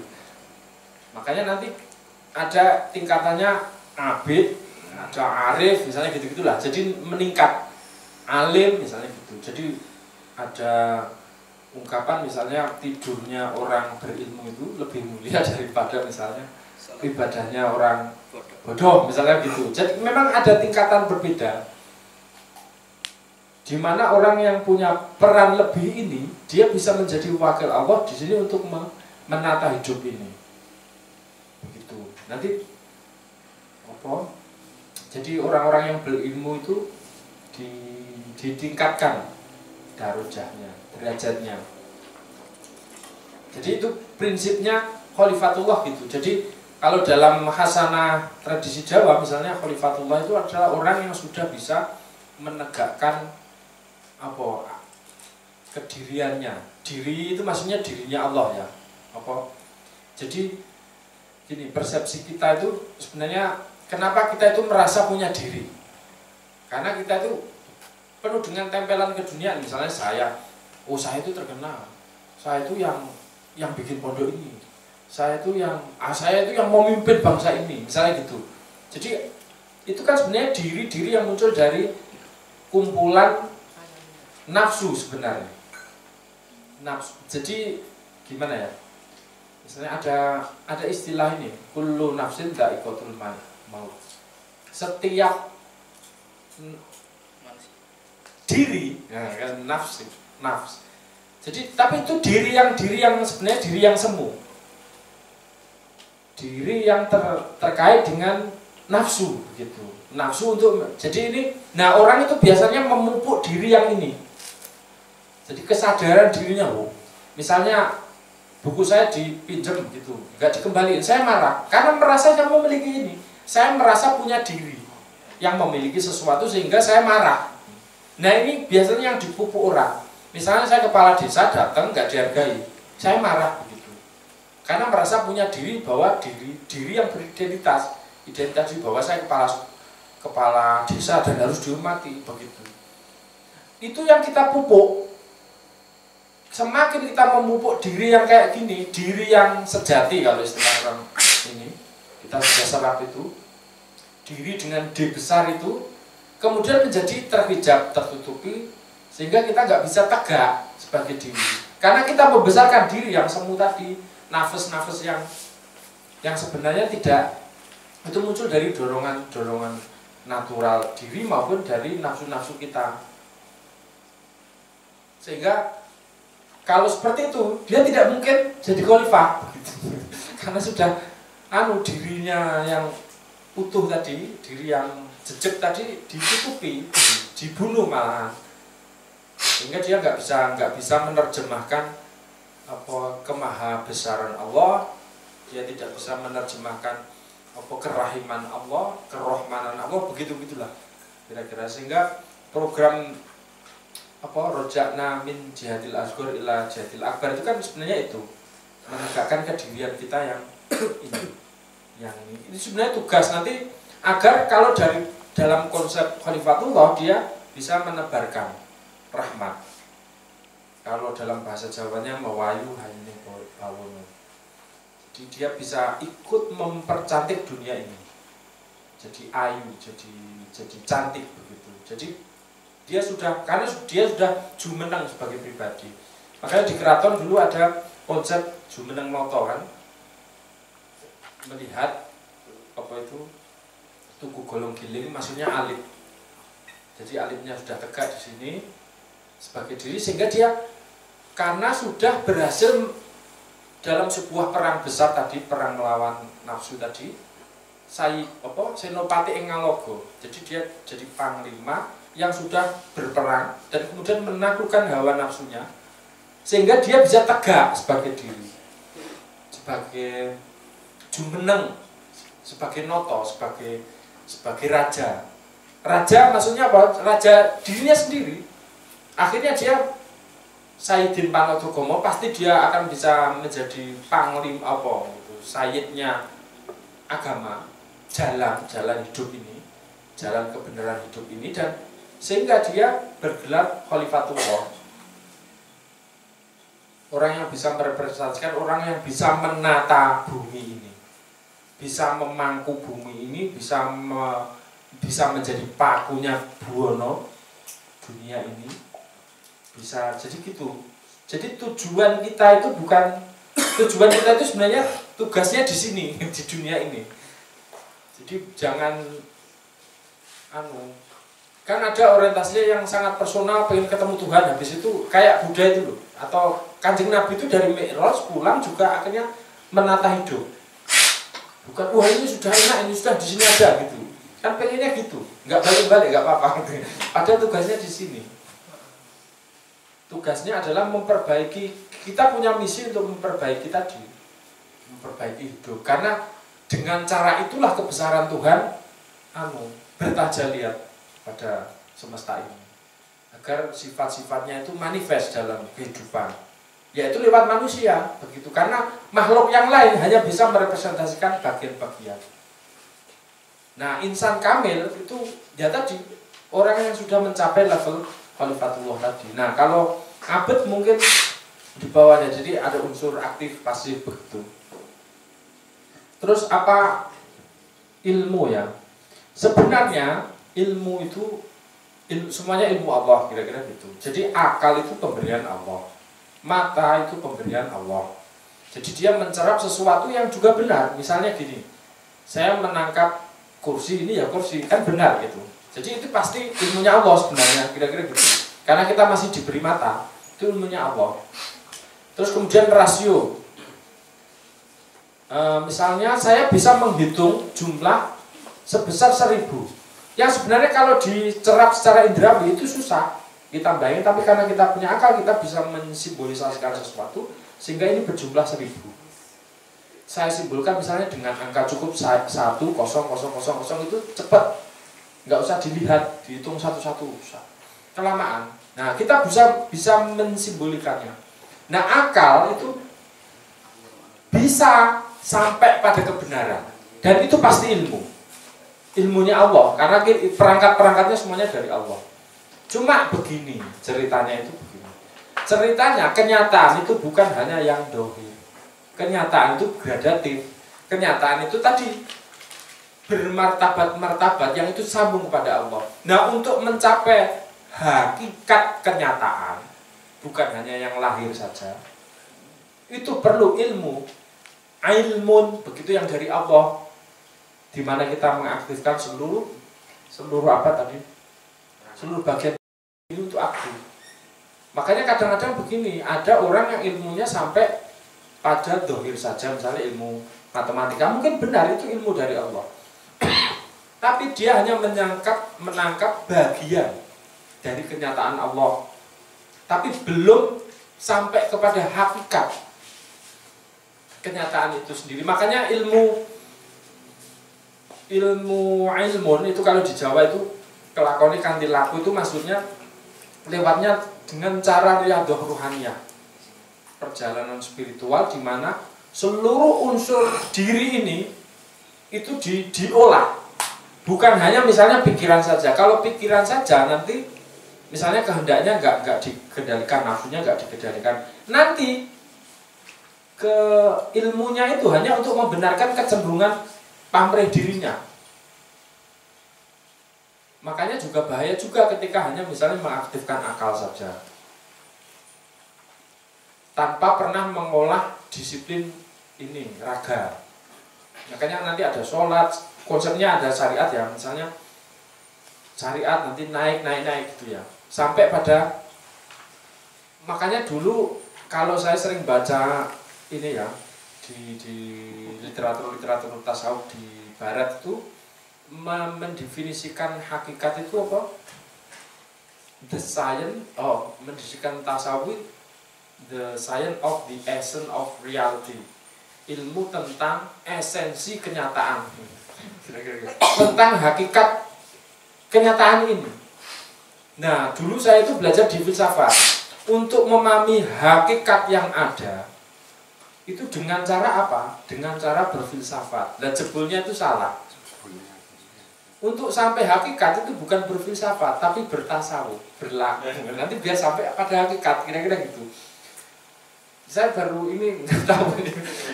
Speaker 3: Makanya nanti ada tingkatannya abid, ada arif misalnya gitu-gitulah. Jadi meningkat, alim misalnya gitu. Jadi ada ungkapan misalnya tidurnya orang berilmu itu lebih mulia daripada misalnya ibadahnya orang bodoh misalnya gitu. Jadi memang ada tingkatan berbeda, di mana orang yang punya peran lebih ini dia bisa menjadi wakil Allah di sini untuk menata hidup ini begitu. Nanti apa? Jadi orang-orang yang berilmu itu ditingkatkan darajatnya, derajatnya. Jadi itu prinsipnya khalifatullah gitu. Jadi kalau dalam hasanah tradisi Jawa misalnya khalifatullah itu adalah orang yang sudah bisa menegakkan apa kediriannya. Diri itu maksudnya dirinya Allah ya. Apa? Jadi gini, persepsi kita itu sebenarnya kenapa kita itu merasa punya diri? Karena kita itu penuh dengan tempelan keduniaan. Misalnya saya itu terkenal, saya itu yang bikin pondok ini, saya itu yang memimpin bangsa ini, misalnya gitu. Jadi itu kan sebenarnya diri yang muncul dari kumpulan nafsu sebenarnya. Nafsu. Jadi gimana ya? Misalnya ada istilah ini, kullu nafsin dha'iqatul maut. Setiap
Speaker 4: diri, nah, kan nafs. Jadi tapi itu diri yang sebenarnya diri yang semu. Diri yang terkait dengan nafsu begitu. Nafsu untuk jadi ini, nah orang itu biasanya memupuk diri yang ini. Jadi kesadaran dirinya, misalnya buku saya dipinjam gitu, nggak dikembaliin, saya marah karena merasa saya memiliki ini. Saya merasa punya diri yang memiliki sesuatu sehingga saya marah. Nah ini biasanya yang dipupuk orang. Misalnya saya kepala desa datang nggak dihargai, saya marah begitu. Karena merasa punya diri bahwa diri yang beridentitas, identitas bahwa saya kepala desa dan harus dihormati begitu. Itu yang kita pupuk. Semakin kita memupuk diri yang kayak gini, diri yang sejati kalau istilah orang ini, kita sudah serap itu, diri dengan D besar itu, kemudian menjadi terhijab, tertutupi, sehingga kita nggak bisa tegak sebagai diri. Karena kita membesarkan diri yang semu tadi, nafas-nafas yang sebenarnya tidak, itu muncul dari dorongan natural diri maupun dari nafsu-nafsu kita. Sehingga kalau seperti itu, dia tidak mungkin jadi khalifah karena sudah dirinya yang utuh tadi, diri yang jejak tadi ditutupi, dibunuh malahan. Sehingga dia nggak bisa menerjemahkan kemahabesaran Allah, dia tidak bisa menerjemahkan kerahiman Allah, kerohmanan Allah, begitulah kira-kira. Sehingga program rojakna min jihadil asghar ila jihadil akbar itu kan sebenarnya itu menegakkan kedirian kita yang ini sebenarnya tugas nanti agar kalau dalam konsep khalifatullah dia bisa menebarkan rahmat. Kalau dalam bahasa Jawanya mewayu hayune bawono. Jadi dia bisa ikut mempercantik dunia ini. Jadi ayu, jadi cantik begitu. Jadi karena dia sudah jumeneng sebagai pribadi. Makanya di keraton dulu ada konsep jumeneng noto kan, melihat tugu golong giling, maksudnya alit. Jadi alitnya sudah tegak di sini sebagai diri, sehingga dia karena sudah berhasil dalam sebuah perang besar tadi, perang melawan nafsu tadi, senopati ing Ngalogo. Jadi dia jadi panglima yang sudah berperang dan kemudian menaklukkan hawa nafsunya, sehingga dia bisa tegak sebagai diri, sebagai jumeneng, sebagai noto, sebagai raja. Raja maksudnya apa? Raja dirinya sendiri. Akhirnya dia Sayyidin Panotogomo, pasti dia akan bisa menjadi panglima sayyidnya agama, jalan hidup ini, jalan kebenaran hidup ini, dan sehingga dia bergelar khalifatullah. Orang yang bisa merepresentasikan, orang yang bisa menata bumi ini, bisa memangku bumi ini, bisa menjadi pakunya buwono dunia ini, bisa jadi gitu. Jadi tujuan kita itu sebenarnya tugasnya di sini, di dunia ini. Jadi jangan kan ada orientasinya yang sangat personal, pengen ketemu Tuhan, habis itu kayak Buddha itu loh, atau Kanjeng Nabi itu dari Mi'raj pulang juga akhirnya menata hidup. Bukan wah ini sudah enak, ini sudah di sini aja gitu. Kan pengennya gitu, nggak balik-balik nggak apa-apa. Padahal tugasnya di sini. Tugasnya adalah memperbaiki, kita punya misi untuk memperbaiki tadi, memperbaiki hidup. Karena dengan cara itulah kebesaran Tuhan bertajaliat pada semesta ini, agar sifat-sifatnya itu manifest dalam kehidupan, yaitu lewat manusia begitu. Karena makhluk yang lain hanya bisa merepresentasikan bagian-bagian. Nah, insan kamil itu ya tadi orang yang sudah mencapai level khalifatullah tadi. Nah, kalau abad mungkin di bawahnya, jadi ada unsur aktif pasif begitu. Terus apa ilmu ya? Sebenarnya ilmu itu semuanya ilmu Allah, kira-kira gitu. Jadi akal itu pemberian Allah, mata itu pemberian Allah. Jadi dia mencerap sesuatu yang juga benar. Misalnya gini, saya menangkap kursi ini ya kursi, kan benar gitu. Jadi itu pasti ilmunya Allah sebenarnya, kira-kira gitu. Karena kita masih diberi mata, itu ilmunya Allah. Terus kemudian rasio. Misalnya saya bisa menghitung jumlah sebesar 1000. Yang sebenarnya kalau dicerap secara indrawi itu susah ditambahin, tapi karena kita punya akal kita bisa mensimbolisasikan sesuatu sehingga ini berjumlah 1000. Saya simbolkan misalnya dengan angka cukup 1, 0, 0, 0, 0 itu cepat, nggak usah dilihat, dihitung satu-satu, usah kelamaan. Nah kita bisa mensimbolikannya. Nah akal itu bisa sampai pada kebenaran dan itu pasti ilmunya Allah karena perangkat-perangkatnya semuanya dari Allah. Cuma begini ceritanya kenyataan itu bukan hanya yang dohir, kenyataan itu gradatif, kenyataan itu tadi bermartabat-martabat yang itu sambung kepada Allah. Nah untuk mencapai hakikat kenyataan bukan hanya yang lahir saja, itu perlu ilmun begitu yang dari Allah, di mana kita mengaktifkan seluruh apa tadi, seluruh bagian ini untuk aktif. Makanya kadang-kadang begini, ada orang yang ilmunya sampai pada dohir saja, misalnya ilmu matematika, mungkin benar itu ilmu dari Allah, tapi dia hanya menangkap bagian dari kenyataan Allah, tapi belum sampai kepada hakikat kenyataan itu sendiri. Makanya ilmun itu kalau di Jawa itu kelakoni kanthi laku itu maksudnya lewatnya dengan cara riyadhah ruhaniyah, perjalanan spiritual di mana seluruh unsur diri ini itu diolah, bukan hanya misalnya pikiran saja. Kalau pikiran saja nanti misalnya kehendaknya nggak dikendalikan, nafsunya nggak dikendalikan, nanti ke ilmunya itu hanya untuk membenarkan kecenderungan pamrih dirinya. Makanya juga bahaya juga ketika hanya misalnya mengaktifkan akal saja tanpa pernah mengolah disiplin ini raga. Makanya nanti ada sholat, konsepnya ada syariat ya, misalnya syariat nanti naik gitu ya, sampai pada, makanya dulu kalau saya sering baca ini ya di literatur tasawuf di barat itu mendefinisikan hakikat itu apa? The science mendefinisikan tasawuf, the science of the essence of reality, ilmu tentang esensi kenyataan, tentang hakikat kenyataan ini. Nah dulu saya itu belajar di filsafat untuk memahami hakikat yang ada itu dengan cara apa? Dengan cara berfilsafat. Dan jebulnya itu salah. Untuk sampai hakikat itu bukan berfilsafat, tapi bertasawuf, berlaku. Nanti biar sampai pada hakikat, kira-kira gitu. Saya baru ini nggak tahu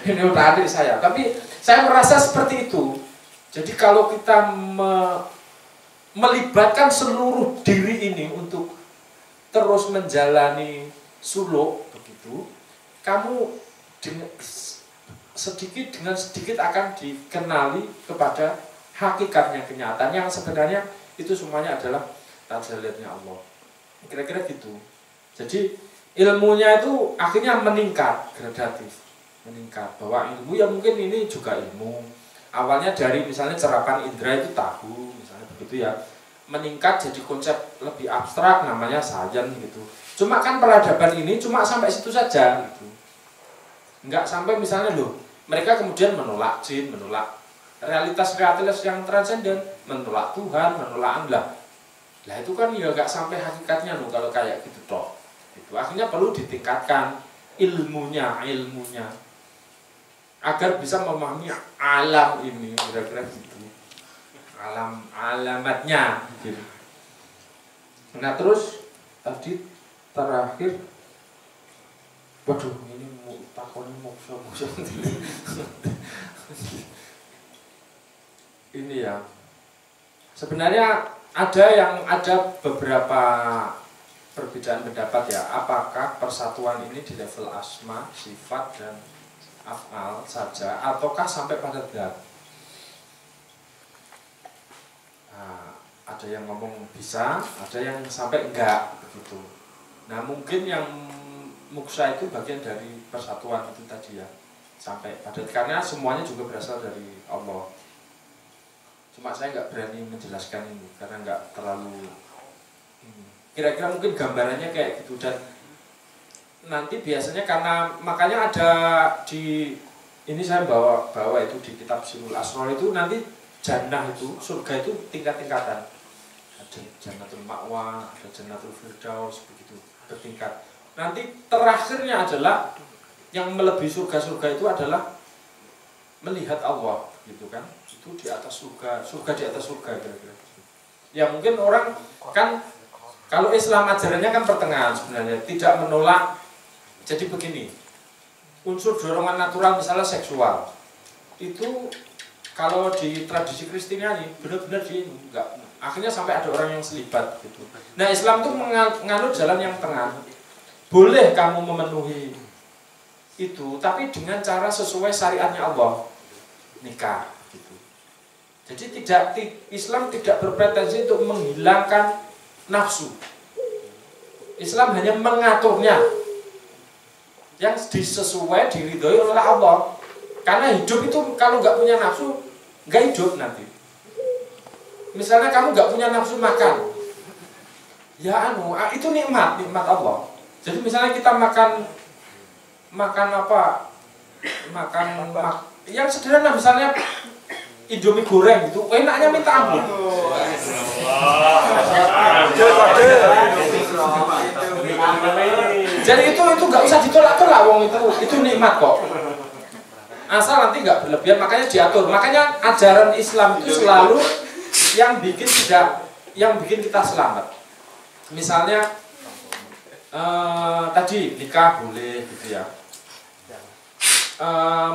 Speaker 4: ini udah adik saya, tapi saya merasa seperti itu. Jadi kalau kita melibatkan seluruh diri ini untuk terus menjalani suluk begitu, kamu dengan sedikit akan dikenali kepada hakikatnya kenyataan yang sebenarnya itu semuanya adalah tajalliyatnya Allah. Kira-kira gitu. Jadi ilmunya itu akhirnya meningkat, gradatif, meningkat. Bahwa ilmu ya mungkin ini juga ilmu. Awalnya dari misalnya serapan indera itu tahu, misalnya begitu ya. Meningkat jadi konsep lebih abstrak namanya sains gitu. Cuma kan peradaban ini cuma sampai situ saja gitu. Enggak sampai misalnya loh, mereka kemudian menolak jin, menolak realitas yang transenden, menolak Tuhan, menolak Allah. Lah itu kan ya enggak sampai hakikatnya loh kalau kayak gitu toh. Itu akhirnya perlu ditingkatkan ilmunya agar bisa memahami alam ini, kira-kira gitu. Alamatnya gitu. Nah terus tadi terakhir, waduh ini takoni moksa ini ya, sebenarnya ada beberapa perbedaan pendapat ya, apakah persatuan ini di level asma, sifat dan af'al saja ataukah sampai pada zat. Nah, ada yang ngomong bisa, ada yang sampai enggak begitu. Nah mungkin yang muksa itu bagian dari persatuan itu tadi ya, sampai pada karena semuanya juga berasal dari Allah. Cuma saya nggak berani menjelaskan ini karena nggak terlalu ini. Kira-kira mungkin gambarannya kayak gitu. Dan nanti biasanya karena makanya ada di ini saya bawa itu di kitab Sirul Asror itu nanti jannah itu surga itu tingkat-tingkatan. Ada Jannatul Ma'wa, ada Jannatul Firdaus begitu bertingkat. Nanti terakhirnya adalah yang melebihi surga-surga itu adalah melihat Allah gitu kan. Itu di atas surga di atas surga kira-kira. Ya mungkin orang kan kalau Islam ajarannya kan pertengahan sebenarnya, tidak menolak. Jadi begini, unsur dorongan natural misalnya seksual itu kalau di tradisi Kristiani benar-benar enggak, akhirnya sampai ada orang yang selibat gitu. Nah Islam itu menganut jalan yang tengah. Boleh kamu memenuhi itu, tapi dengan cara sesuai syariatnya Allah, nikah gitu. Jadi Islam tidak berpretensi untuk menghilangkan nafsu. Islam hanya mengaturnya yang disesuai diridhoi oleh Allah. Karena hidup itu kalau nggak punya nafsu nggak hidup nanti. Misalnya kamu nggak punya nafsu makan, ya itu nikmat Allah. Jadi misalnya kita makan apa? Yang sederhana misalnya Indomie goreng itu enaknya minta ampun. Jadi itu nggak usah ditolak-tolak, wong itu nikmat kok. Asal nanti nggak berlebihan, makanya diatur. Makanya ajaran Islam itu selalu yang bikin kita selamat. Misalnya tadi nikah boleh gitu ya.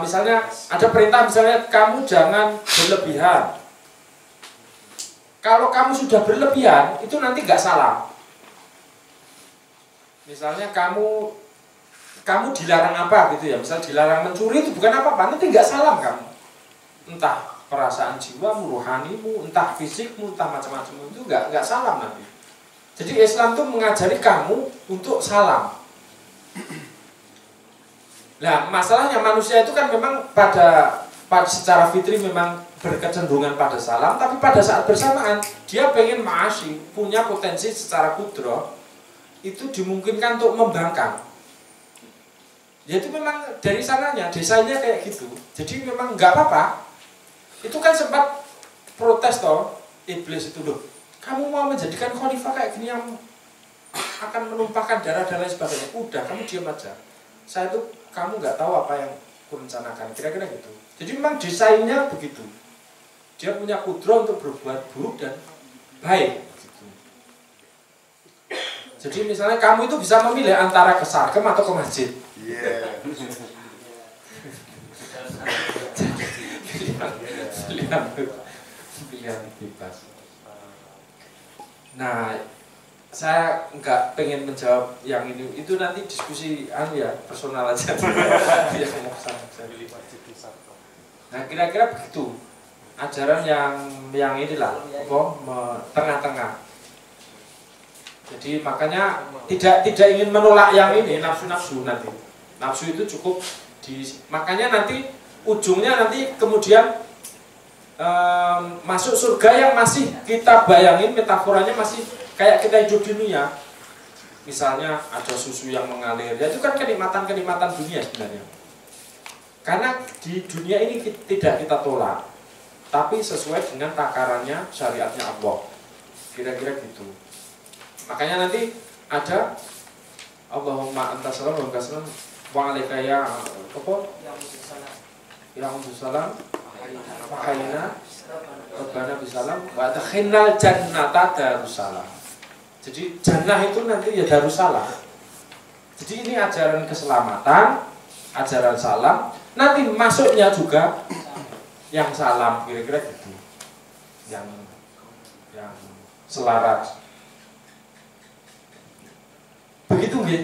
Speaker 4: Misalnya ada perintah, misalnya kamu jangan berlebihan. Kalau kamu sudah berlebihan itu nanti nggak salah. Misalnya kamu dilarang apa gitu ya, misal dilarang mencuri itu bukan apa-apa, nanti nggak salah kamu. Entah perasaan jiwamu, rohanimu, entah fisikmu, entah macam-macam itu nggak salah nanti. Jadi Islam tuh mengajari kamu untuk salam. Nah masalahnya manusia itu kan memang pada secara fitri memang berkecenderungan pada salam, tapi pada saat bersamaan dia pengen ma'asyi, punya potensi secara kudrah itu dimungkinkan untuk membangkang. Ya itu memang dari sananya, desainnya kayak gitu. Jadi memang nggak apa-apa. Itu kan sempat protes toh iblis itu, loh kamu mau menjadikan khalifah kayak gini yang akan menumpahkan darah dan lain sebagainya. Udah kamu diam aja. Saya itu kamu nggak tahu apa yang kurencanakan, kira-kira gitu. Jadi memang desainnya begitu. Dia punya kudrah untuk berbuat buruk dan baik. Gitu. Jadi misalnya kamu itu bisa memilih antara ke sarkem atau ke masjid. Yeah. Pilihan bebas. Nah, saya nggak pengen menjawab yang ini, itu nanti diskusi ya personal aja. Nah kira-kira begitu ajaran yang inilah tengah-tengah. Jadi makanya tidak ingin menolak yang ini nafsu nanti. Nafsu itu cukup makanya nanti ujungnya nanti kemudian masuk surga yang masih kita bayangin, metaforanya masih kayak kita hidup di dunia. Misalnya ada susu yang mengalir, ya itu kan kenikmatan-kenikmatan dunia sebenarnya. Karena di dunia ini tidak kita tolak, tapi sesuai dengan takarannya syariatnya Allah. Kira-kira gitu. Makanya nanti ada Allahumma anta salam wa minka salam wa alaika ya apa? Ya salam wa hayna rabbana bisalam wa adkhilnal jannata darussalam. Jadi jannah itu nanti ya darussalam. Jadi ini ajaran keselamatan, ajaran salam. Nanti masuknya juga yang salam, kira-kira gitu, yang selaras. Begitu nggih.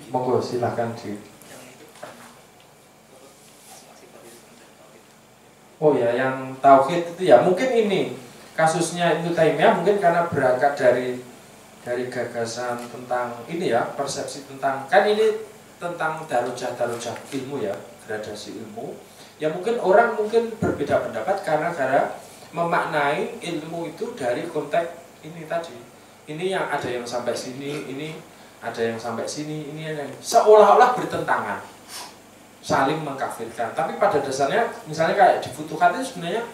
Speaker 4: Monggo silahkan di. Oh ya, yang tauhid itu ya mungkin ini kasusnya Ibnu Taimiyah mungkin karena berangkat dari gagasan tentang ini ya, persepsi tentang, kan ini tentang darujah ilmu ya, gradasi ilmu. Ya mungkin orang mungkin berbeda pendapat karena memaknai ilmu itu dari konteks ini tadi. Ini yang ada yang sampai sini, ini ada yang sampai sini, ini yang seolah-olah bertentangan, saling mengkafirkan. Tapi pada dasarnya misalnya kayak di Futuhat itu sebenarnya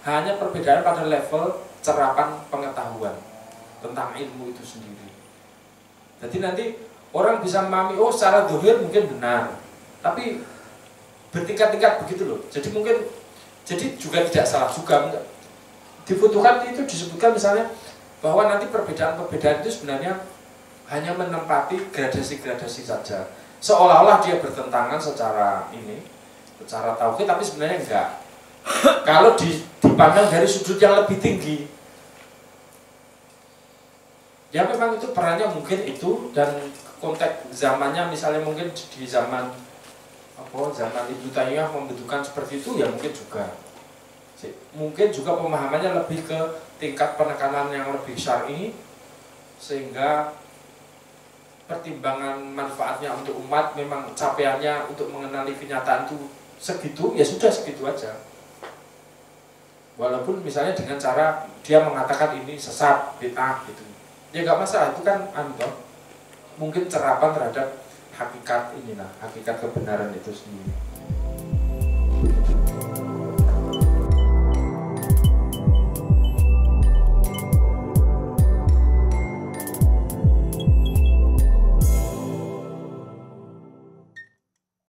Speaker 4: hanya perbedaan pada level cerapan pengetahuan tentang ilmu itu sendiri. Jadi nanti orang bisa memahami, oh secara dohir mungkin benar, tapi bertingkat-tingkat begitu loh. Jadi mungkin, jadi juga tidak salah juga. Dibutuhkan itu disebutkan misalnya bahwa nanti perbedaan-perbedaan itu sebenarnya hanya menempati gradasi-gradasi saja. Seolah-olah dia bertentangan secara ini, secara tauhid, tapi sebenarnya enggak. Kalau dipandang dari sudut yang lebih tinggi, ya memang itu perannya mungkin itu, dan konteks zamannya misalnya mungkin di zaman Ibnu Taimiyah membutuhkan seperti itu, ya mungkin juga. Mungkin juga pemahamannya lebih ke tingkat penekanan yang lebih syar'i, sehingga pertimbangan manfaatnya untuk umat memang capaiannya untuk mengenali kenyataan itu segitu, ya sudah segitu aja. Walaupun misalnya dengan cara dia mengatakan ini sesat, bid'ah gitu, ya nggak masalah, itu kan mungkin cerapan terhadap hakikat inilah, hakikat kebenaran itu sendiri.